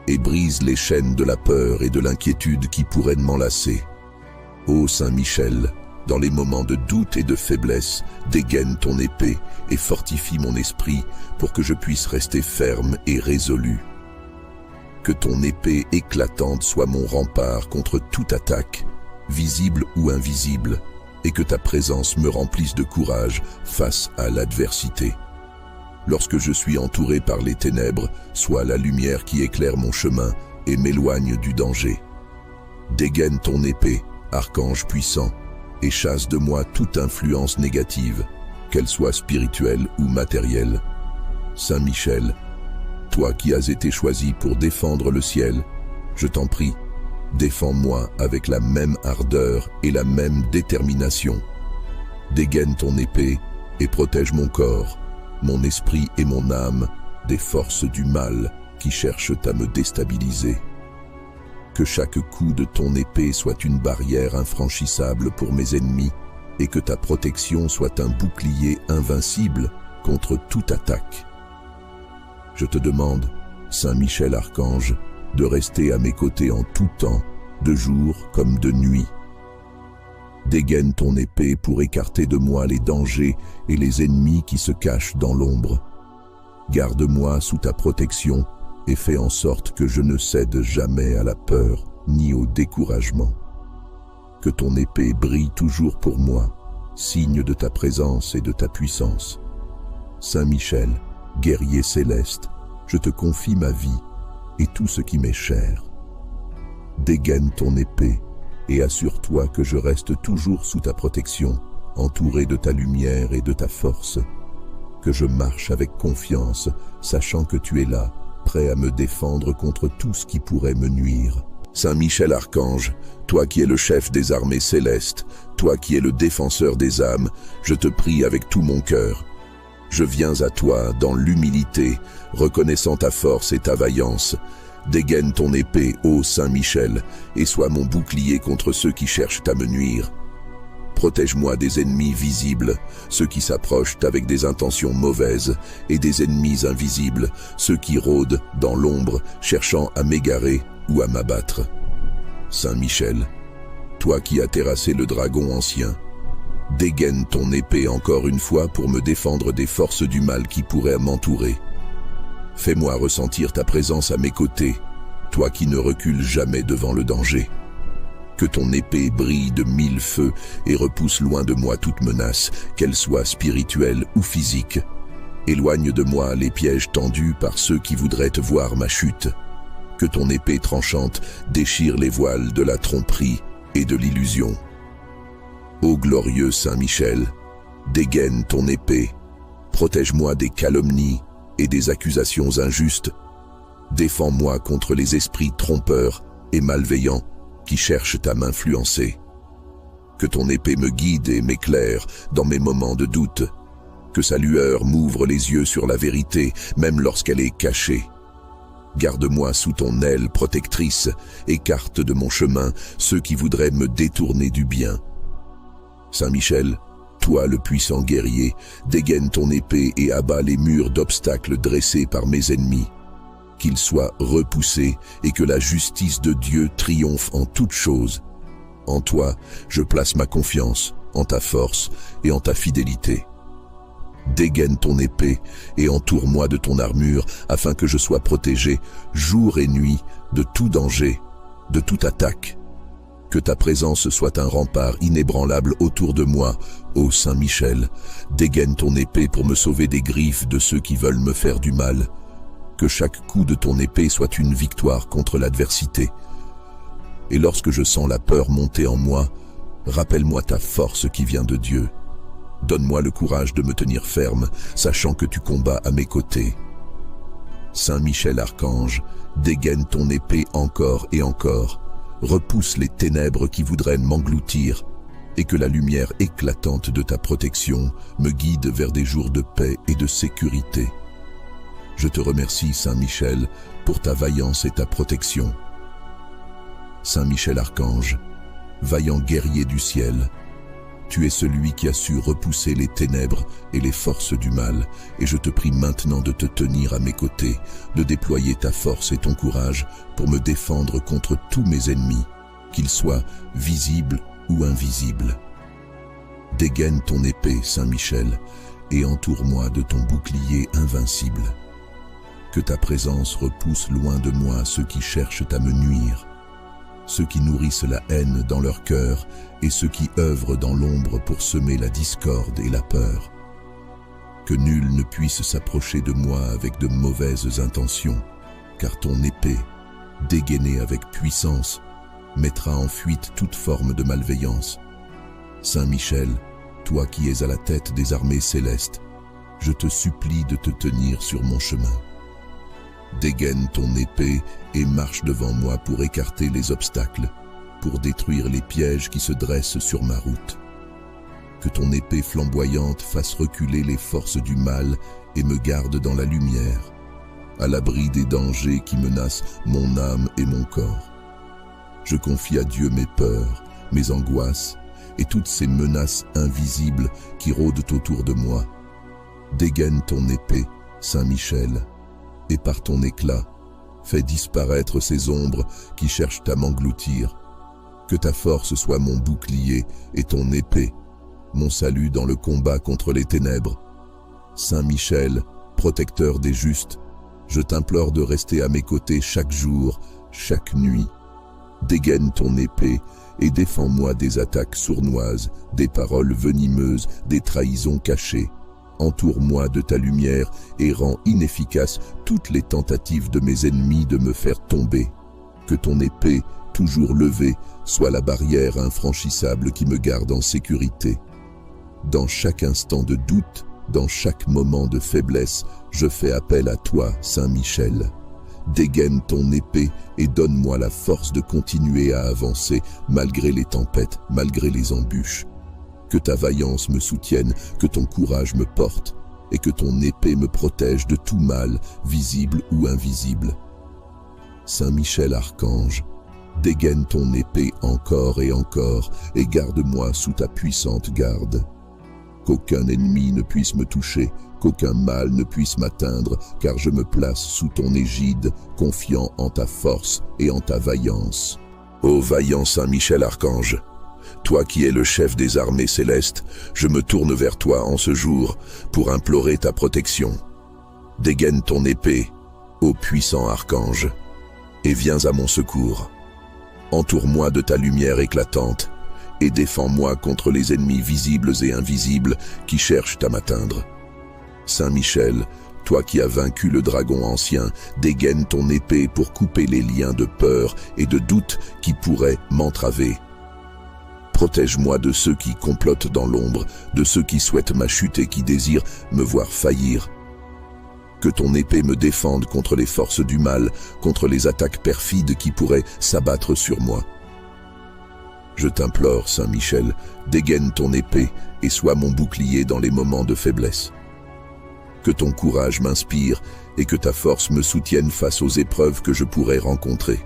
et brise les chaînes de la peur et de l'inquiétude qui pourraient m'enlacer. Ô Saint Michel, dans les moments de doute et de faiblesse, dégaine ton épée et fortifie mon esprit pour que je puisse rester ferme et résolu. Que ton épée éclatante soit mon rempart contre toute attaque, visible ou invisible, et que ta présence me remplisse de courage face à l'adversité. Lorsque je suis entouré par les ténèbres, sois la lumière qui éclaire mon chemin et m'éloigne du danger. Dégaine ton épée, archange puissant, et chasse de moi toute influence négative, qu'elle soit spirituelle ou matérielle. Saint Michel, toi qui as été choisi pour défendre le ciel, je t'en prie, défends-moi avec la même ardeur et la même détermination. Dégaine ton épée et protège mon corps, mon esprit et mon âme des forces du mal qui cherchent à me déstabiliser. Que chaque coup de ton épée soit une barrière infranchissable pour mes ennemis et que ta protection soit un bouclier invincible contre toute attaque. Je te demande, Saint Michel archange, de rester à mes côtés en tout temps, de jour comme de nuit. Dégaine ton épée pour écarter de moi les dangers et les ennemis qui se cachent dans l'ombre. Garde-moi sous ta protection et fais en sorte que je ne cède jamais à la peur ni au découragement. Que ton épée brille toujours pour moi, signe de ta présence et de ta puissance. Saint Michel, guerrier céleste, je te confie ma vie et tout ce qui m'est cher. Dégaine ton épée et assure-toi que je reste toujours sous ta protection, entouré de ta lumière et de ta force. Que je marche avec confiance, sachant que tu es là, prêt à me défendre contre tout ce qui pourrait me nuire. Saint Michel Archange, toi qui es le chef des armées célestes, toi qui es le défenseur des âmes, je te prie avec tout mon cœur. Je viens à toi dans l'humilité, reconnaissant ta force et ta vaillance. Dégaine ton épée, ô Saint Michel, et sois mon bouclier contre ceux qui cherchent à me nuire. Protège-moi des ennemis visibles, ceux qui s'approchent avec des intentions mauvaises, et des ennemis invisibles, ceux qui rôdent dans l'ombre, cherchant à m'égarer ou à m'abattre. Saint Michel, toi qui as terrassé le dragon ancien, dégaine ton épée encore une fois pour me défendre des forces du mal qui pourraient m'entourer. Fais-moi ressentir ta présence à mes côtés, toi qui ne recules jamais devant le danger. Que ton épée brille de 1000 feux et repousse loin de moi toute menace, qu'elle soit spirituelle ou physique. Éloigne de moi les pièges tendus par ceux qui voudraient te voir ma chute. Que ton épée tranchante déchire les voiles de la tromperie et de l'illusion. Ô glorieux Saint Michel, dégaine ton épée, protège-moi des calomnies et des accusations injustes. Défends-moi contre les esprits trompeurs et malveillants qui cherchent à m'influencer. Que ton épée me guide et m'éclaire dans mes moments de doute. Que sa lueur m'ouvre les yeux sur la vérité, même lorsqu'elle est cachée. Garde-moi sous ton aile protectrice, écarte de mon chemin ceux qui voudraient me détourner du bien. Saint Michel, toi le puissant guerrier, dégaine ton épée et abat les murs d'obstacles dressés par mes ennemis. Qu'ils soient repoussés et que la justice de Dieu triomphe en toutes choses. En toi, je place ma confiance, en ta force et en ta fidélité. Dégaine ton épée et entoure-moi de ton armure afin que je sois protégé jour et nuit de tout danger, de toute attaque. Que ta présence soit un rempart inébranlable autour de moi, ô Saint Michel. Dégaine ton épée pour me sauver des griffes de ceux qui veulent me faire du mal. Que chaque coup de ton épée soit une victoire contre l'adversité. Et lorsque je sens la peur monter en moi, rappelle-moi ta force qui vient de Dieu. Donne-moi le courage de me tenir ferme, sachant que tu combats à mes côtés. Saint Michel Archange, dégaine ton épée encore et encore. Repousse les ténèbres qui voudraient m'engloutir, et que la lumière éclatante de ta protection me guide vers des jours de paix et de sécurité. Je te remercie, Saint Michel, pour ta vaillance et ta protection. Saint Michel Archange, vaillant guerrier du ciel, tu es celui qui a su repousser les ténèbres et les forces du mal, et je te prie maintenant de te tenir à mes côtés, de déployer ta force et ton courage pour me défendre contre tous mes ennemis, qu'ils soient visibles ou invisibles. Dégaine ton épée, Saint Michel, et entoure-moi de ton bouclier invincible. Que ta présence repousse loin de moi ceux qui cherchent à me nuire, ceux qui nourrissent la haine dans leur cœur et ceux qui œuvrent dans l'ombre pour semer la discorde et la peur. Que nul ne puisse s'approcher de moi avec de mauvaises intentions, car ton épée, dégainée avec puissance, mettra en fuite toute forme de malveillance. Saint Michel, toi qui es à la tête des armées célestes, je te supplie de te tenir sur mon chemin. Dégaine ton épée et marche devant moi pour écarter les obstacles, pour détruire les pièges qui se dressent sur ma route. Que ton épée flamboyante fasse reculer les forces du mal et me garde dans la lumière, à l'abri des dangers qui menacent mon âme et mon corps. Je confie à Dieu mes peurs, mes angoisses et toutes ces menaces invisibles qui rôdent autour de moi. Dégaine ton épée, Saint Michel, et par ton éclat, fais disparaître ces ombres qui cherchent à m'engloutir. Que ta force soit mon bouclier et ton épée, mon salut dans le combat contre les ténèbres. Saint Michel, protecteur des justes, je t'implore de rester à mes côtés chaque jour, chaque nuit. Dégaine ton épée et défends-moi des attaques sournoises, des paroles venimeuses, des trahisons cachées. Entoure-moi de ta lumière et rends inefficaces toutes les tentatives de mes ennemis de me faire tomber. Que ton épée, toujours levée, soit la barrière infranchissable qui me garde en sécurité. Dans chaque instant de doute, dans chaque moment de faiblesse, je fais appel à toi, Saint Michel. Dégaine ton épée et donne-moi la force de continuer à avancer malgré les tempêtes, malgré les embûches. Que ta vaillance me soutienne, que ton courage me porte, et que ton épée me protège de tout mal, visible ou invisible. Saint Michel Archange, dégaine ton épée encore et garde-moi sous ta puissante garde. Qu'aucun ennemi ne puisse me toucher, qu'aucun mal ne puisse m'atteindre, car je me place sous ton égide, confiant en ta force et en ta vaillance. Ô vaillant Saint Michel Archange, toi qui es le chef des armées célestes, je me tourne vers toi en ce jour pour implorer ta protection. Dégaine ton épée, ô puissant archange, et viens à mon secours. Entoure-moi de ta lumière éclatante et défends-moi contre les ennemis visibles et invisibles qui cherchent à m'atteindre. Saint Michel, toi qui as vaincu le dragon ancien, dégaine ton épée pour couper les liens de peur et de doute qui pourraient m'entraver. Protège-moi de ceux qui complotent dans l'ombre, de ceux qui souhaitent ma chute et qui désirent me voir faillir. Que ton épée me défende contre les forces du mal, contre les attaques perfides qui pourraient s'abattre sur moi. Je t'implore, Saint Michel, dégaine ton épée et sois mon bouclier dans les moments de faiblesse. Que ton courage m'inspire et que ta force me soutienne face aux épreuves que je pourrais rencontrer.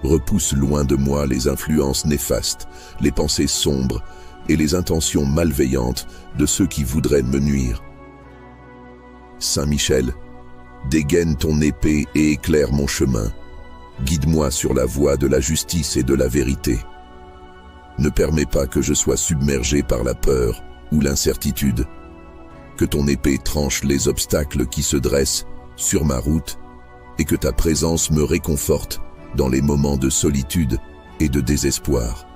Repousse loin de moi les influences néfastes, les pensées sombres et les intentions malveillantes de ceux qui voudraient me nuire. Saint Michel, dégaine ton épée et éclaire mon chemin. Guide-moi sur la voie de la justice et de la vérité. Ne permets pas que je sois submergé par la peur ou l'incertitude. Que ton épée tranche les obstacles qui se dressent sur ma route et que ta présence me réconforte dans les moments de solitude et de désespoir.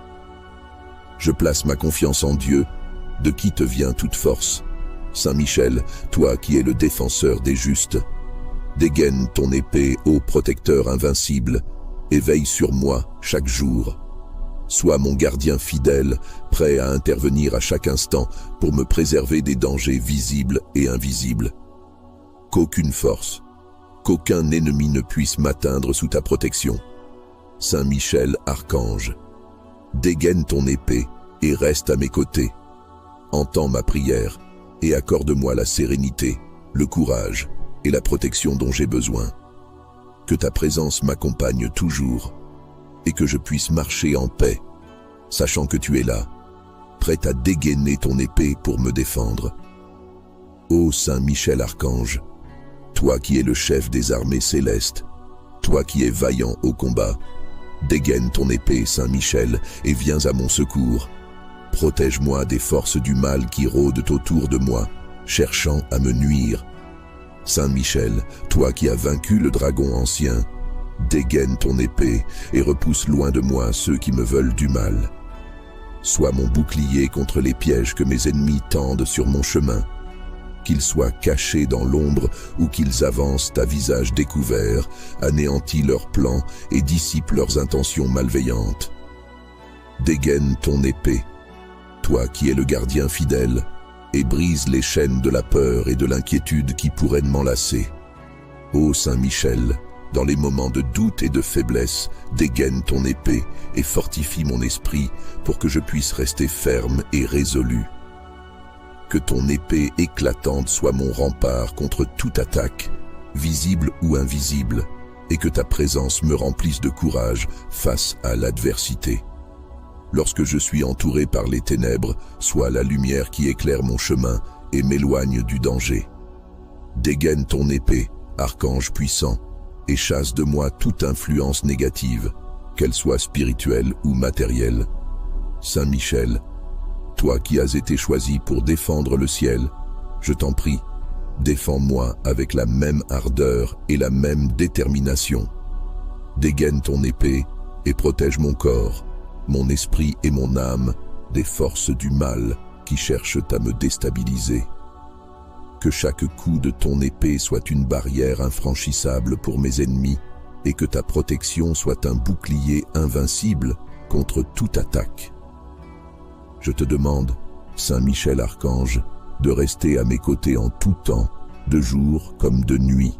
Je place ma confiance en Dieu, de qui te vient toute force. Saint Michel, toi qui es le défenseur des justes, dégaine ton épée, ô protecteur invincible, et veille sur moi chaque jour. Sois mon gardien fidèle, prêt à intervenir à chaque instant pour me préserver des dangers visibles et invisibles. Qu'aucune force, qu'aucun ennemi ne puisse m'atteindre sous ta protection. Saint Michel Archange, dégaine ton épée et reste à mes côtés. Entends ma prière et accorde-moi la sérénité, le courage et la protection dont j'ai besoin. Que ta présence m'accompagne toujours et que je puisse marcher en paix, sachant que tu es là, prêt à dégainer ton épée pour me défendre. Ô Saint Michel Archange, toi qui es le chef des armées célestes, toi qui es vaillant au combat, dégaine ton épée, Saint Michel, et viens à mon secours. Protège-moi des forces du mal qui rôdent autour de moi, cherchant à me nuire. Saint Michel, toi qui as vaincu le dragon ancien, dégaine ton épée et repousse loin de moi ceux qui me veulent du mal. Sois mon bouclier contre les pièges que mes ennemis tendent sur mon chemin. Qu'ils soient cachés dans l'ombre ou qu'ils avancent à visage découvert, anéantis leurs plans et dissipent leurs intentions malveillantes. Dégaine ton épée, toi qui es le gardien fidèle, et brise les chaînes de la peur et de l'inquiétude qui pourraient m'enlacer. Ô Saint Michel, dans les moments de doute et de faiblesse, dégaine ton épée et fortifie mon esprit pour que je puisse rester ferme et résolu. Que ton épée éclatante soit mon rempart contre toute attaque, visible ou invisible, et que ta présence me remplisse de courage face à l'adversité. Lorsque je suis entouré par les ténèbres, sois la lumière qui éclaire mon chemin et m'éloigne du danger. Dégaine ton épée, archange puissant, et chasse de moi toute influence négative, qu'elle soit spirituelle ou matérielle. Saint Michel, toi qui as été choisi pour défendre le ciel, je t'en prie, défends-moi avec la même ardeur et la même détermination. Dégaine ton épée et protège mon corps, mon esprit et mon âme des forces du mal qui cherchent à me déstabiliser. Que chaque coup de ton épée soit une barrière infranchissable pour mes ennemis et que ta protection soit un bouclier invincible contre toute attaque. Je te demande, Saint Michel Archange, de rester à mes côtés en tout temps, de jour comme de nuit.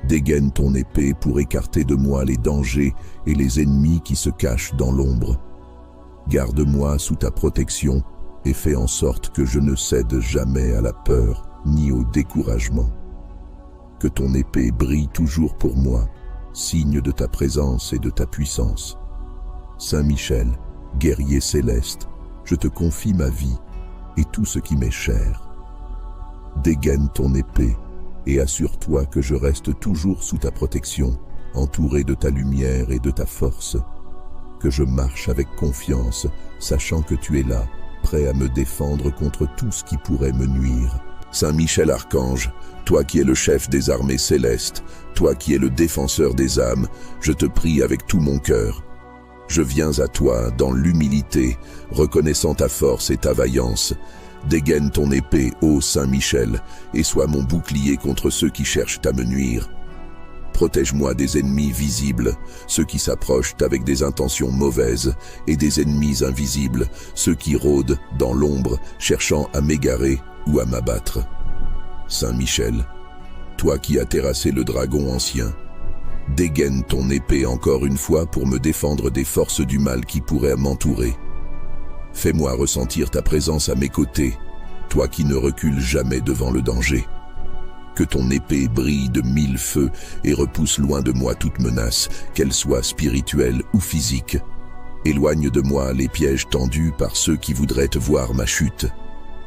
Dégaine ton épée pour écarter de moi les dangers et les ennemis qui se cachent dans l'ombre. Garde-moi sous ta protection et fais en sorte que je ne cède jamais à la peur ni au découragement. Que ton épée brille toujours pour moi, signe de ta présence et de ta puissance. Saint Michel, guerrier céleste, je te confie ma vie et tout ce qui m'est cher. Dégaine ton épée et assure-toi que je reste toujours sous ta protection, entouré de ta lumière et de ta force. Que je marche avec confiance, sachant que tu es là, prêt à me défendre contre tout ce qui pourrait me nuire. Saint Michel Archange, toi qui es le chef des armées célestes, toi qui es le défenseur des âmes, je te prie avec tout mon cœur. Je viens à toi dans l'humilité, reconnaissant ta force et ta vaillance. Dégaine ton épée, ô Saint Michel, et sois mon bouclier contre ceux qui cherchent à me nuire. Protège-moi des ennemis visibles, ceux qui s'approchent avec des intentions mauvaises, et des ennemis invisibles, ceux qui rôdent dans l'ombre, cherchant à m'égarer ou à m'abattre. Saint Michel, toi qui as terrassé le dragon ancien, dégaine ton épée encore une fois pour me défendre des forces du mal qui pourraient m'entourer. Fais-moi ressentir ta présence à mes côtés, toi qui ne recules jamais devant le danger. Que ton épée brille de 1000 feux et repousse loin de moi toute menace, qu'elle soit spirituelle ou physique. Éloigne de moi les pièges tendus par ceux qui voudraient te voir ma chute.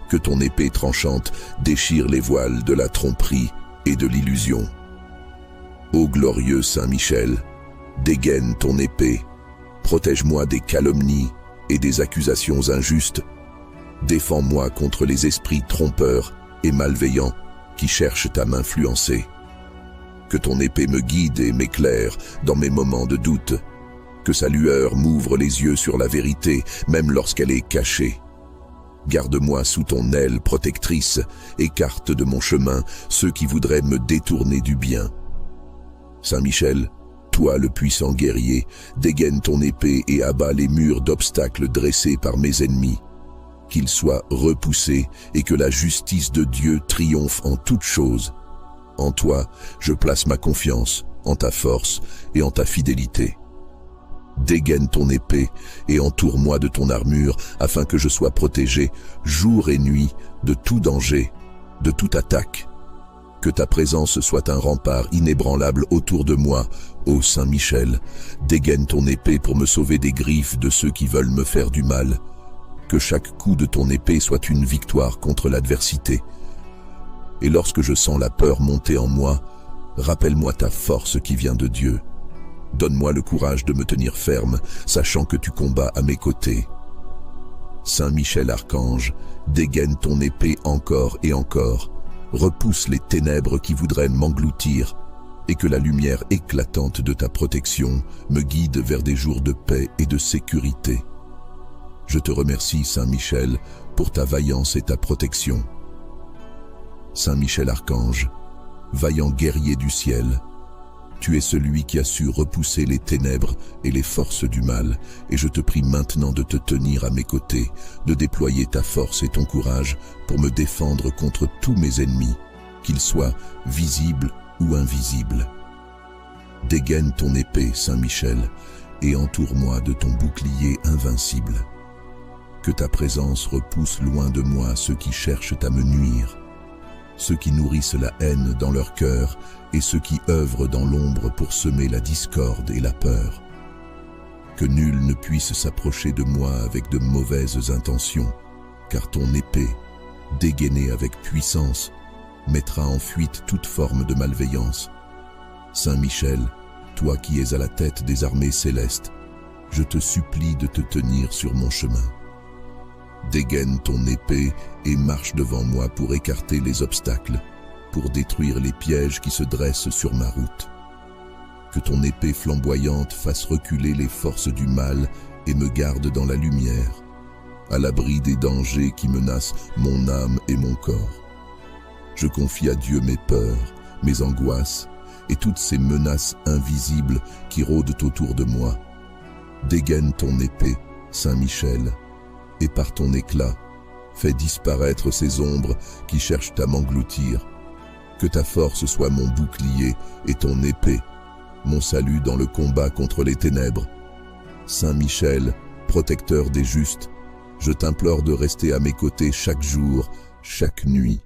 Que ton épée tranchante déchire les voiles de la tromperie et de l'illusion. Ô glorieux Saint Michel, dégaine ton épée, protège-moi des calomnies et des accusations injustes. Défends-moi contre les esprits trompeurs et malveillants qui cherchent à m'influencer. Que ton épée me guide et m'éclaire dans mes moments de doute. Que sa lueur m'ouvre les yeux sur la vérité, même lorsqu'elle est cachée. Garde-moi sous ton aile protectrice, écarte de mon chemin ceux qui voudraient me détourner du bien. Saint Michel, toi le puissant guerrier, dégaine ton épée et abat les murs d'obstacles dressés par mes ennemis. Qu'ils soient repoussés et que la justice de Dieu triomphe en toutes choses. En toi, je place ma confiance, en ta force et en ta fidélité. Dégaine ton épée et entoure-moi de ton armure afin que je sois protégé jour et nuit de tout danger, de toute attaque. Que ta présence soit un rempart inébranlable autour de moi, ô Saint Michel. Dégaine ton épée pour me sauver des griffes de ceux qui veulent me faire du mal. Que chaque coup de ton épée soit une victoire contre l'adversité. Et lorsque je sens la peur monter en moi, rappelle-moi ta force qui vient de Dieu. Donne-moi le courage de me tenir ferme, sachant que tu combats à mes côtés. Saint Michel Archange, dégaine ton épée encore et encore, repousse les ténèbres qui voudraient m'engloutir, et que la lumière éclatante de ta protection me guide vers des jours de paix et de sécurité. Je te remercie, Saint Michel, pour ta vaillance et ta protection. Saint Michel Archange, vaillant guerrier du ciel, tu es celui qui a su repousser les ténèbres et les forces du mal, et je te prie maintenant de te tenir à mes côtés, de déployer ta force et ton courage pour me défendre contre tous mes ennemis, qu'ils soient visibles ou invisibles. Dégaine ton épée, Saint Michel, et entoure-moi de ton bouclier invincible. Que ta présence repousse loin de moi ceux qui cherchent à me nuire, ceux qui nourrissent la haine dans leur cœur et ceux qui œuvrent dans l'ombre pour semer la discorde et la peur. Que nul ne puisse s'approcher de moi avec de mauvaises intentions, car ton épée, dégainée avec puissance, mettra en fuite toute forme de malveillance. Saint Michel, toi qui es à la tête des armées célestes, je te supplie de te tenir sur mon chemin. Dégaine ton épée et marche devant moi pour écarter les obstacles, pour détruire les pièges qui se dressent sur ma route. Que ton épée flamboyante fasse reculer les forces du mal et me garde dans la lumière, à l'abri des dangers qui menacent mon âme et mon corps. Je confie à Dieu mes peurs, mes angoisses et toutes ces menaces invisibles qui rôdent autour de moi. Dégaine ton épée, Saint Michel, et par ton éclat, fais disparaître ces ombres qui cherchent à m'engloutir. Que ta force soit mon bouclier et ton épée, mon salut dans le combat contre les ténèbres. Saint Michel, protecteur des justes, je t'implore de rester à mes côtés chaque jour, chaque nuit.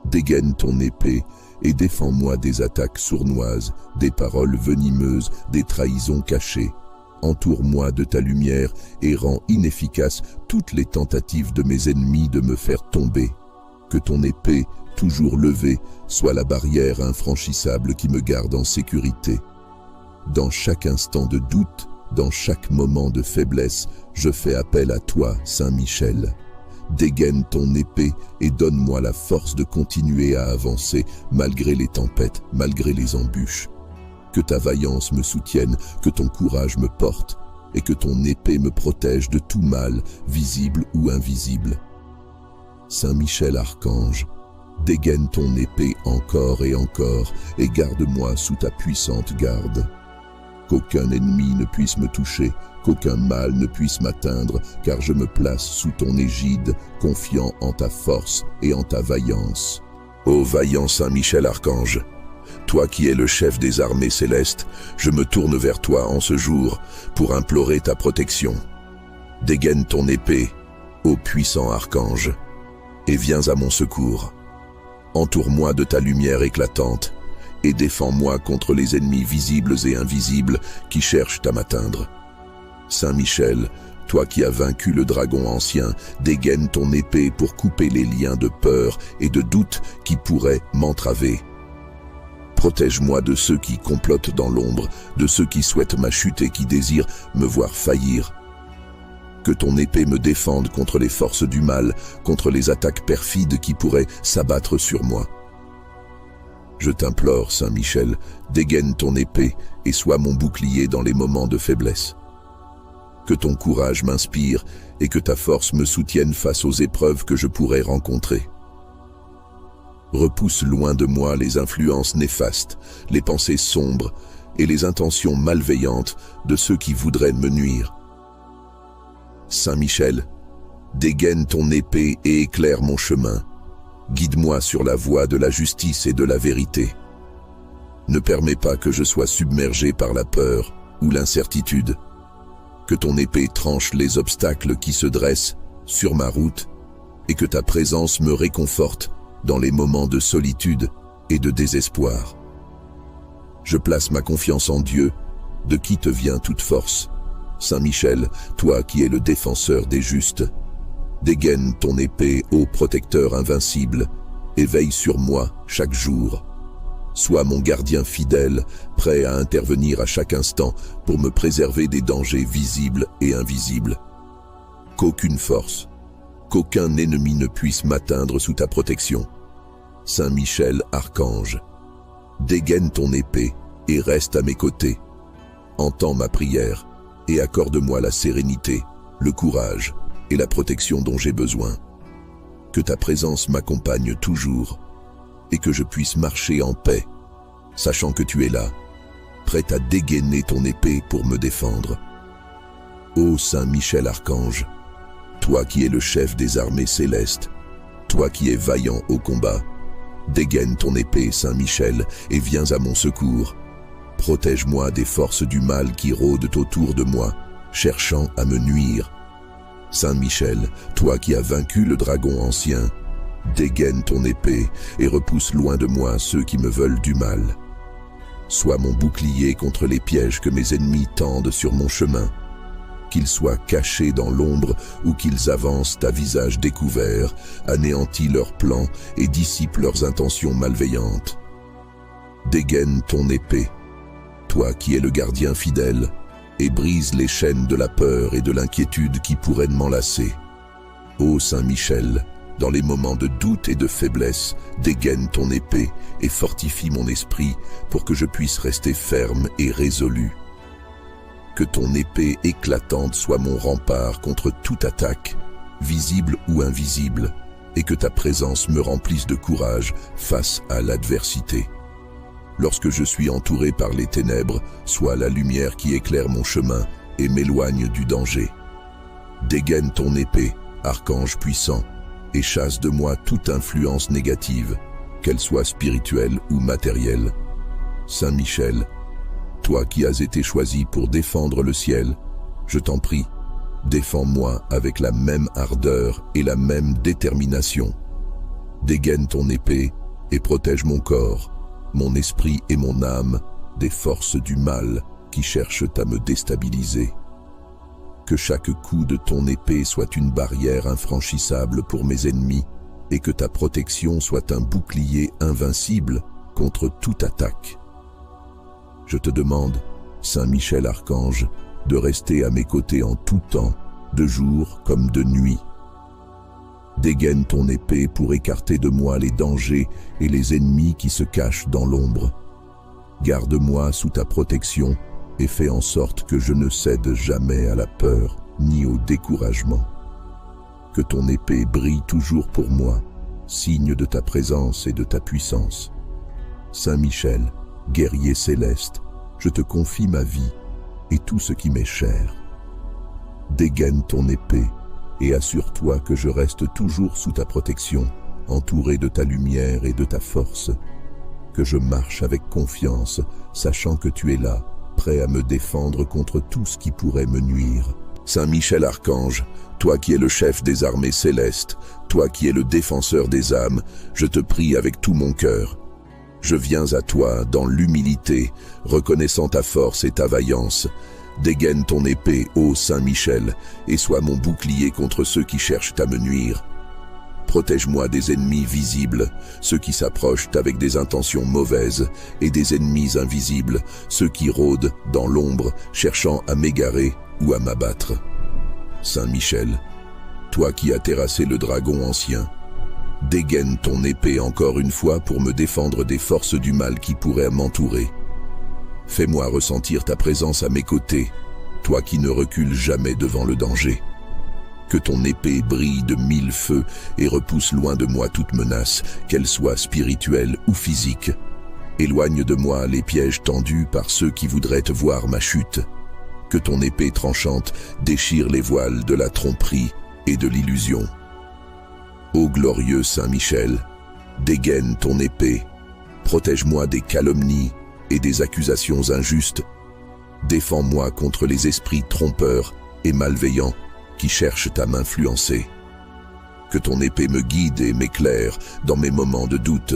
Dégaine ton épée et défends-moi des attaques sournoises, des paroles venimeuses, des trahisons cachées. Entoure-moi de ta lumière et rends inefficaces toutes les tentatives de mes ennemis de me faire tomber. Que ton épée, toujours levée, soit la barrière infranchissable qui me garde en sécurité. Dans chaque instant de doute, dans chaque moment de faiblesse, je fais appel à toi, Saint Michel. Dégaine ton épée et donne-moi la force de continuer à avancer malgré les tempêtes, malgré les embûches. Que ta vaillance me soutienne, que ton courage me porte et que ton épée me protège de tout mal, visible ou invisible. Saint Michel Archange, dégaine ton épée encore et garde-moi sous ta puissante garde. Qu'aucun ennemi ne puisse me toucher, qu'aucun mal ne puisse m'atteindre, car je me place sous ton égide, confiant en ta force et en ta vaillance. Ô vaillant Saint Michel Archange, toi qui es le chef des armées célestes, je me tourne vers toi en ce jour pour implorer ta protection. Dégaine ton épée, ô puissant archange, et viens à mon secours. Entoure-moi de ta lumière éclatante et défends-moi contre les ennemis visibles et invisibles qui cherchent à m'atteindre. Saint Michel, toi qui as vaincu le dragon ancien, dégaine ton épée pour couper les liens de peur et de doute qui pourraient m'entraver. Protège-moi de ceux qui complotent dans l'ombre, de ceux qui souhaitent ma chute et qui désirent me voir faillir. Que ton épée me défende contre les forces du mal, contre les attaques perfides qui pourraient s'abattre sur moi. Je t'implore, Saint Michel, dégaine ton épée et sois mon bouclier dans les moments de faiblesse. Que ton courage m'inspire et que ta force me soutienne face aux épreuves que je pourrais rencontrer. Repousse loin de moi les influences néfastes, les pensées sombres et les intentions malveillantes de ceux qui voudraient me nuire. Saint Michel, dégaine ton épée et éclaire mon chemin. Guide-moi sur la voie de la justice et de la vérité. Ne permets pas que je sois submergé par la peur ou l'incertitude. Que ton épée tranche les obstacles qui se dressent sur ma route et que ta présence me réconforte dans les moments de solitude et de désespoir. Je place ma confiance en Dieu, de qui te vient toute force. Saint Michel, toi qui es le défenseur des justes, dégaine ton épée, ô protecteur invincible, et veille sur moi chaque jour. Sois mon gardien fidèle, prêt à intervenir à chaque instant pour me préserver des dangers visibles et invisibles. Qu'aucune force, qu'aucun ennemi ne puisse m'atteindre sous ta protection. Saint Michel Archange, dégaine ton épée et reste à mes côtés. Entends ma prière et accorde-moi la sérénité, le courage et la protection dont j'ai besoin. Que ta présence m'accompagne toujours et que je puisse marcher en paix, sachant que tu es là, prêt à dégainer ton épée pour me défendre. Ô Saint Michel Archange, toi qui es le chef des armées célestes, toi qui es vaillant au combat, dégaine ton épée, Saint Michel, et viens à mon secours. Protège-moi des forces du mal qui rôdent autour de moi, cherchant à me nuire. Saint Michel, toi qui as vaincu le dragon ancien, dégaine ton épée et repousse loin de moi ceux qui me veulent du mal. Sois mon bouclier contre les pièges que mes ennemis tendent sur mon chemin. Qu'ils soient cachés dans l'ombre ou qu'ils avancent à visage découvert, anéantis leurs plans et dissipent leurs intentions malveillantes. Dégaine ton épée, toi qui es le gardien fidèle, et brise les chaînes de la peur et de l'inquiétude qui pourraient m'enlacer. Ô Saint Michel, dans les moments de doute et de faiblesse, dégaine ton épée et fortifie mon esprit pour que je puisse rester ferme et résolu. Que ton épée éclatante soit mon rempart contre toute attaque, visible ou invisible, et que ta présence me remplisse de courage face à l'adversité. Lorsque je suis entouré par les ténèbres, sois la lumière qui éclaire mon chemin et m'éloigne du danger. Dégaine ton épée, archange puissant, et chasse de moi toute influence négative, qu'elle soit spirituelle ou matérielle. Saint Michel, toi qui as été choisi pour défendre le ciel, je t'en prie, défends-moi avec la même ardeur et la même détermination. Dégaine ton épée et protège mon corps, mon esprit et mon âme des forces du mal qui cherchent à me déstabiliser. Que chaque coup de ton épée soit une barrière infranchissable pour mes ennemis et que ta protection soit un bouclier invincible contre toute attaque. Je te demande, Saint Michel Archange, de rester à mes côtés en tout temps, de jour comme de nuit. Dégaine ton épée pour écarter de moi les dangers et les ennemis qui se cachent dans l'ombre. Garde-moi sous ta protection et fais en sorte que je ne cède jamais à la peur ni au découragement. Que ton épée brille toujours pour moi, signe de ta présence et de ta puissance. Saint Michel, guerrier céleste, je te confie ma vie et tout ce qui m'est cher. Dégaine ton épée et assure-toi que je reste toujours sous ta protection, entouré de ta lumière et de ta force. Que je marche avec confiance, sachant que tu es là, prêt à me défendre contre tout ce qui pourrait me nuire. Saint Michel Archange, toi qui es le chef des armées célestes, toi qui es le défenseur des âmes, je te prie avec tout mon cœur. Je viens à toi dans l'humilité, reconnaissant ta force et ta vaillance. Dégaine ton épée, ô Saint Michel, et sois mon bouclier contre ceux qui cherchent à me nuire. Protège-moi des ennemis visibles, ceux qui s'approchent avec des intentions mauvaises, et des ennemis invisibles, ceux qui rôdent dans l'ombre, cherchant à m'égarer ou à m'abattre. Saint Michel, toi qui as terrassé le dragon ancien, dégaine ton épée encore une fois pour me défendre des forces du mal qui pourraient m'entourer. Fais-moi ressentir ta présence à mes côtés, toi qui ne recules jamais devant le danger. Que ton épée brille de 1000 feux et repousse loin de moi toute menace, qu'elle soit spirituelle ou physique. Éloigne de moi les pièges tendus par ceux qui voudraient voir ma chute. Que ton épée tranchante déchire les voiles de la tromperie et de l'illusion. Ô glorieux Saint Michel, dégaine ton épée, protège-moi des calomnies et des accusations injustes. Défends-moi contre les esprits trompeurs et malveillants qui cherchent à m'influencer. Que ton épée me guide et m'éclaire dans mes moments de doute.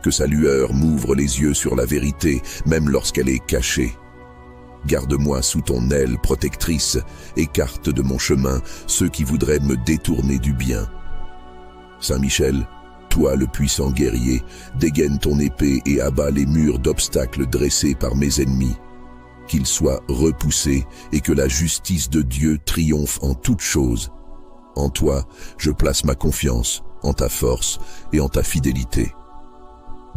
Que sa lueur m'ouvre les yeux sur la vérité, même lorsqu'elle est cachée. Garde-moi sous ton aile protectrice, écarte de mon chemin ceux qui voudraient me détourner du bien. Saint Michel, toi le puissant guerrier, dégaine ton épée et abat les murs d'obstacles dressés par mes ennemis. Qu'ils soient repoussés et que la justice de Dieu triomphe en toutes choses. En toi, je place ma confiance, en ta force et en ta fidélité.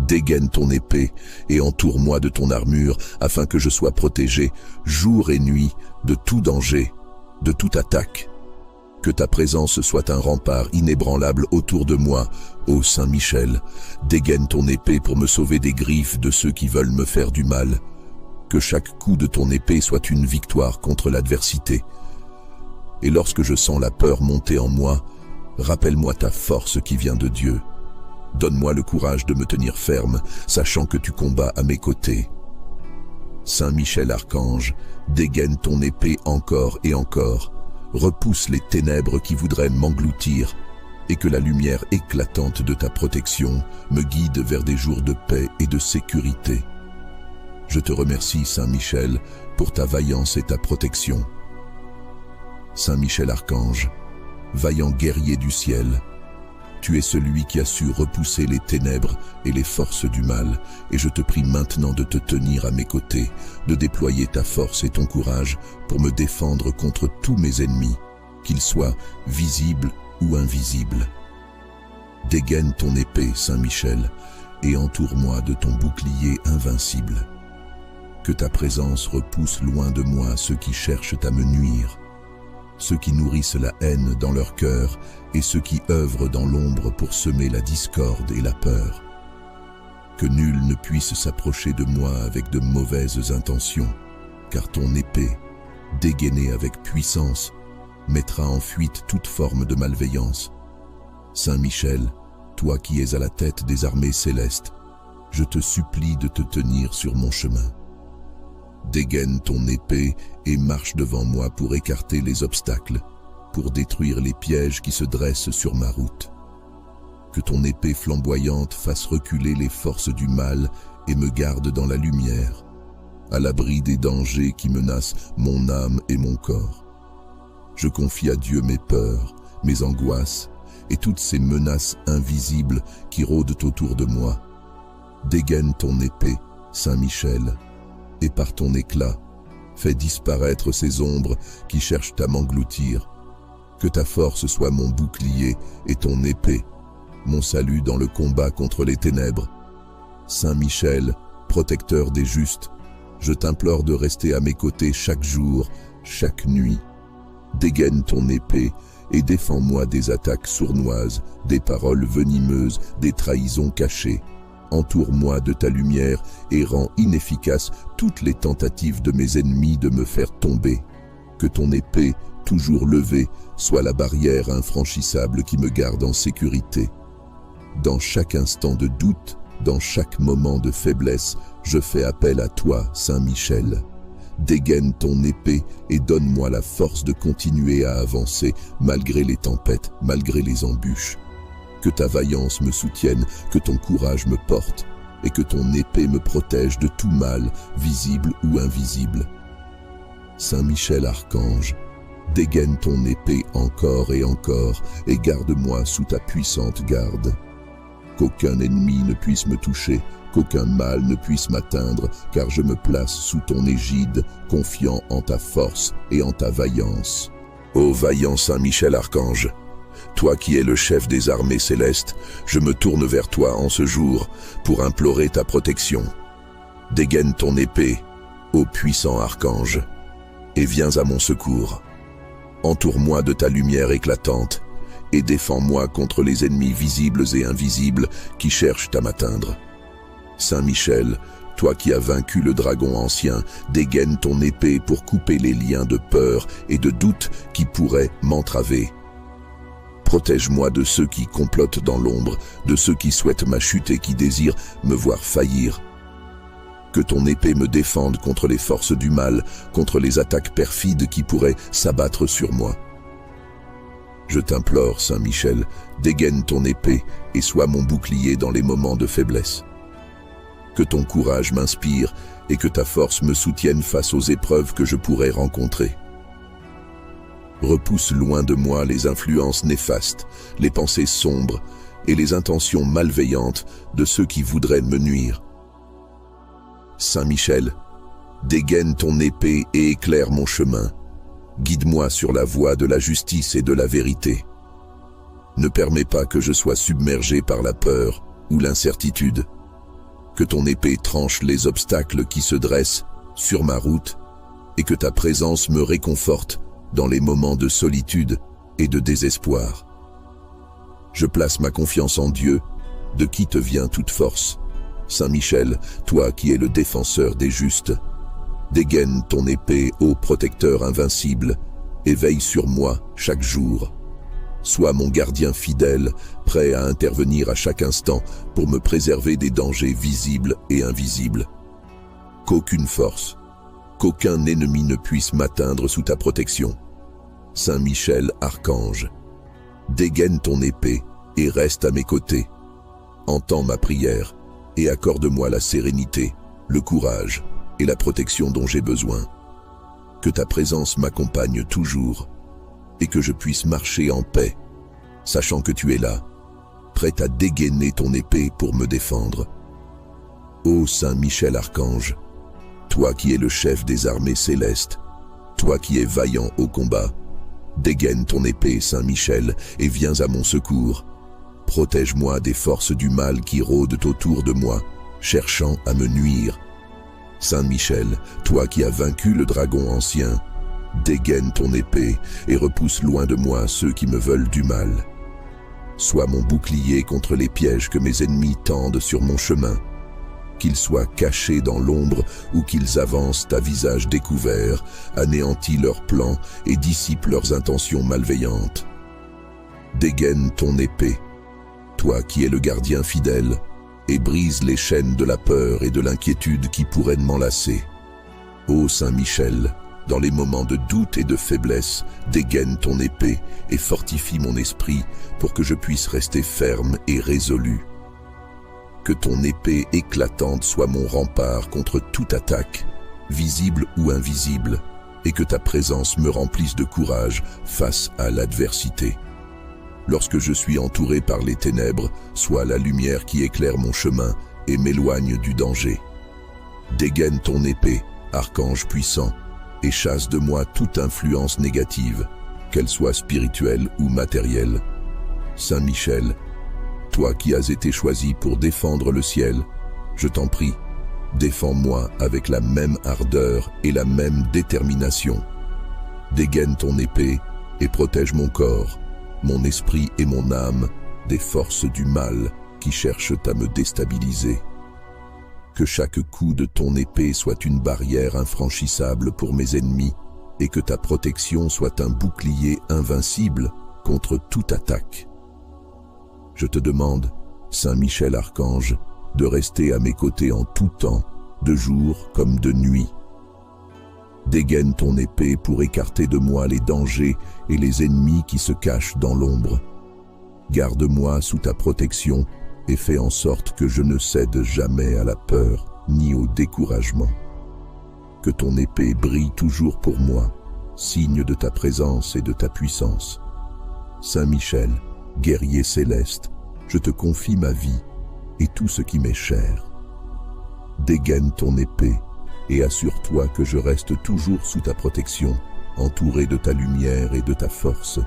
Dégaine ton épée et entoure-moi de ton armure afin que je sois protégé jour et nuit de tout danger, de toute attaque. Que ta présence soit un rempart inébranlable autour de moi, ô Saint Michel. Dégaine ton épée pour me sauver des griffes de ceux qui veulent me faire du mal. Que chaque coup de ton épée soit une victoire contre l'adversité. Et lorsque je sens la peur monter en moi, rappelle-moi ta force qui vient de Dieu. Donne-moi le courage de me tenir ferme, sachant que tu combats à mes côtés. Saint Michel Archange, dégaine ton épée encore et encore, repousse les ténèbres qui voudraient m'engloutir, et que la lumière éclatante de ta protection me guide vers des jours de paix et de sécurité. Je te remercie, Saint Michel, pour ta vaillance et ta protection. Saint Michel Archange, vaillant guerrier du ciel, tu es celui qui a su repousser les ténèbres et les forces du mal, et je te prie maintenant de te tenir à mes côtés, de déployer ta force et ton courage pour me défendre contre tous mes ennemis, qu'ils soient visibles ou invisibles. Dégaine ton épée, Saint Michel, et entoure-moi de ton bouclier invincible. Que ta présence repousse loin de moi ceux qui cherchent à me nuire, ceux qui nourrissent la haine dans leur cœur et ceux qui œuvrent dans l'ombre pour semer la discorde et la peur. Que nul ne puisse s'approcher de moi avec de mauvaises intentions, car ton épée, dégainée avec puissance, mettra en fuite toute forme de malveillance. Saint Michel, toi qui es à la tête des armées célestes, je te supplie de te tenir sur mon chemin. Dégaine ton épée et marche devant moi pour écarter les obstacles, pour détruire les pièges qui se dressent sur ma route. Que ton épée flamboyante fasse reculer les forces du mal et me garde dans la lumière, à l'abri des dangers qui menacent mon âme et mon corps. Je confie à Dieu mes peurs, mes angoisses et toutes ces menaces invisibles qui rôdent autour de moi. Dégaine ton épée, Saint Michel, et par ton éclat, fais disparaître ces ombres qui cherchent à m'engloutir. Que ta force soit mon bouclier et ton épée, mon salut dans le combat contre les ténèbres. Saint Michel, protecteur des justes, je t'implore de rester à mes côtés chaque jour, chaque nuit. Dégaine ton épée et défends-moi des attaques sournoises, des paroles venimeuses, des trahisons cachées. Entoure-moi de ta lumière et rends inefficaces toutes les tentatives de mes ennemis de me faire tomber. Que ton épée, toujours levée, soit la barrière infranchissable qui me garde en sécurité. Dans chaque instant de doute, dans chaque moment de faiblesse, je fais appel à toi, Saint Michel. Dégaine ton épée et donne-moi la force de continuer à avancer malgré les tempêtes, malgré les embûches. Que ta vaillance me soutienne, que ton courage me porte et que ton épée me protège de tout mal, visible ou invisible. Saint Michel Archange, dégaine ton épée encore et garde-moi sous ta puissante garde. Qu'aucun ennemi ne puisse me toucher, qu'aucun mal ne puisse m'atteindre, car je me place sous ton égide, confiant en ta force et en ta vaillance. Ô vaillant Saint Michel Archange, toi qui es le chef des armées célestes, je me tourne vers toi en ce jour pour implorer ta protection. Dégaine ton épée, ô puissant archange, et viens à mon secours. Entoure-moi de ta lumière éclatante et défends-moi contre les ennemis visibles et invisibles qui cherchent à m'atteindre. Saint Michel, toi qui as vaincu le dragon ancien, dégaine ton épée pour couper les liens de peur et de doute qui pourraient m'entraver. Protège-moi de ceux qui complotent dans l'ombre, de ceux qui souhaitent ma chute et qui désirent me voir faillir. Que ton épée me défende contre les forces du mal, contre les attaques perfides qui pourraient s'abattre sur moi. Je t'implore, Saint Michel, dégaine ton épée et sois mon bouclier dans les moments de faiblesse. Que ton courage m'inspire et que ta force me soutienne face aux épreuves que je pourrais rencontrer. Repousse loin de moi les influences néfastes, les pensées sombres et les intentions malveillantes de ceux qui voudraient me nuire. Saint Michel, dégaine ton épée et éclaire mon chemin. Guide-moi sur la voie de la justice et de la vérité. Ne permets pas que je sois submergé par la peur ou l'incertitude. Que ton épée tranche les obstacles qui se dressent sur ma route et que ta présence me réconforte dans les moments de solitude et de désespoir. Je place ma confiance en Dieu, de qui te vient toute force. Saint Michel, toi qui es le défenseur des justes, dégaine ton épée, ô protecteur invincible, et veille sur moi chaque jour. Sois mon gardien fidèle, prêt à intervenir à chaque instant pour me préserver des dangers visibles et invisibles. Qu'aucune force, qu'aucun ennemi ne puisse m'atteindre sous ta protection. Saint Michel Archange, dégaine ton épée et reste à mes côtés. Entends ma prière et accorde-moi la sérénité, le courage et la protection dont j'ai besoin. Que ta présence m'accompagne toujours et que je puisse marcher en paix, sachant que tu es là, prêt à dégainer ton épée pour me défendre. Ô Saint Michel Archange, toi qui es le chef des armées célestes, toi qui es vaillant au combat, dégaine ton épée, Saint Michel, et viens à mon secours. Protège-moi des forces du mal qui rôdent autour de moi, cherchant à me nuire. Saint Michel, toi qui as vaincu le dragon ancien, dégaine ton épée et repousse loin de moi ceux qui me veulent du mal. Sois mon bouclier contre les pièges que mes ennemis tendent sur mon chemin. Qu'ils soient cachés dans l'ombre ou qu'ils avancent à visage découvert, anéantis leurs plans et dissipent leurs intentions malveillantes. Dégaine ton épée, toi qui es le gardien fidèle, et brise les chaînes de la peur et de l'inquiétude qui pourraient m'enlacer. Ô Saint Michel, dans les moments de doute et de faiblesse, dégaine ton épée et fortifie mon esprit pour que je puisse rester ferme et résolu. Que ton épée éclatante soit mon rempart contre toute attaque, visible ou invisible, et que ta présence me remplisse de courage face à l'adversité. Lorsque je suis entouré par les ténèbres, sois la lumière qui éclaire mon chemin et m'éloigne du danger. Dégaine ton épée, archange puissant, et chasse de moi toute influence négative, qu'elle soit spirituelle ou matérielle. Saint Michel, toi qui as été choisi pour défendre le ciel, je t'en prie, défends-moi avec la même ardeur et la même détermination. Dégaine ton épée et protège mon corps, mon esprit et mon âme des forces du mal qui cherchent à me déstabiliser. Que chaque coup de ton épée soit une barrière infranchissable pour mes ennemis et que ta protection soit un bouclier invincible contre toute attaque. Je te demande, Saint Michel Archange, de rester à mes côtés en tout temps, de jour comme de nuit. Dégaine ton épée pour écarter de moi les dangers et les ennemis qui se cachent dans l'ombre. Garde-moi sous ta protection et fais en sorte que je ne cède jamais à la peur ni au découragement. Que ton épée brille toujours pour moi, signe de ta présence et de ta puissance. Saint Michel, guerrier céleste, je te confie ma vie et tout ce qui m'est cher. Dégaine ton épée et assure-toi que je reste toujours sous ta protection, entouré de ta lumière et de ta force.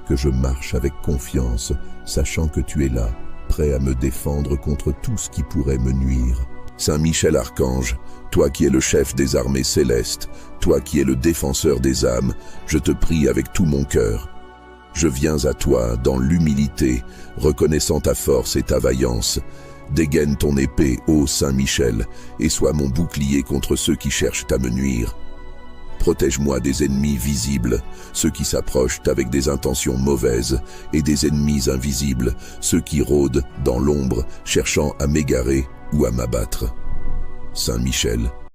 Que je marche avec confiance, sachant que tu es là, prêt à me défendre contre tout ce qui pourrait me nuire. Saint Michel Archange, toi qui es le chef des armées célestes, toi qui es le défenseur des âmes, je te prie avec tout mon cœur. Je viens à toi dans l'humilité, reconnaissant ta force et ta vaillance. Dégaine ton épée, ô Saint Michel, et sois mon bouclier contre ceux qui cherchent à me nuire. Protège-moi des ennemis visibles, ceux qui s'approchent avec des intentions mauvaises, et des ennemis invisibles, ceux qui rôdent dans l'ombre, cherchant à m'égarer ou à m'abattre. Saint Michel,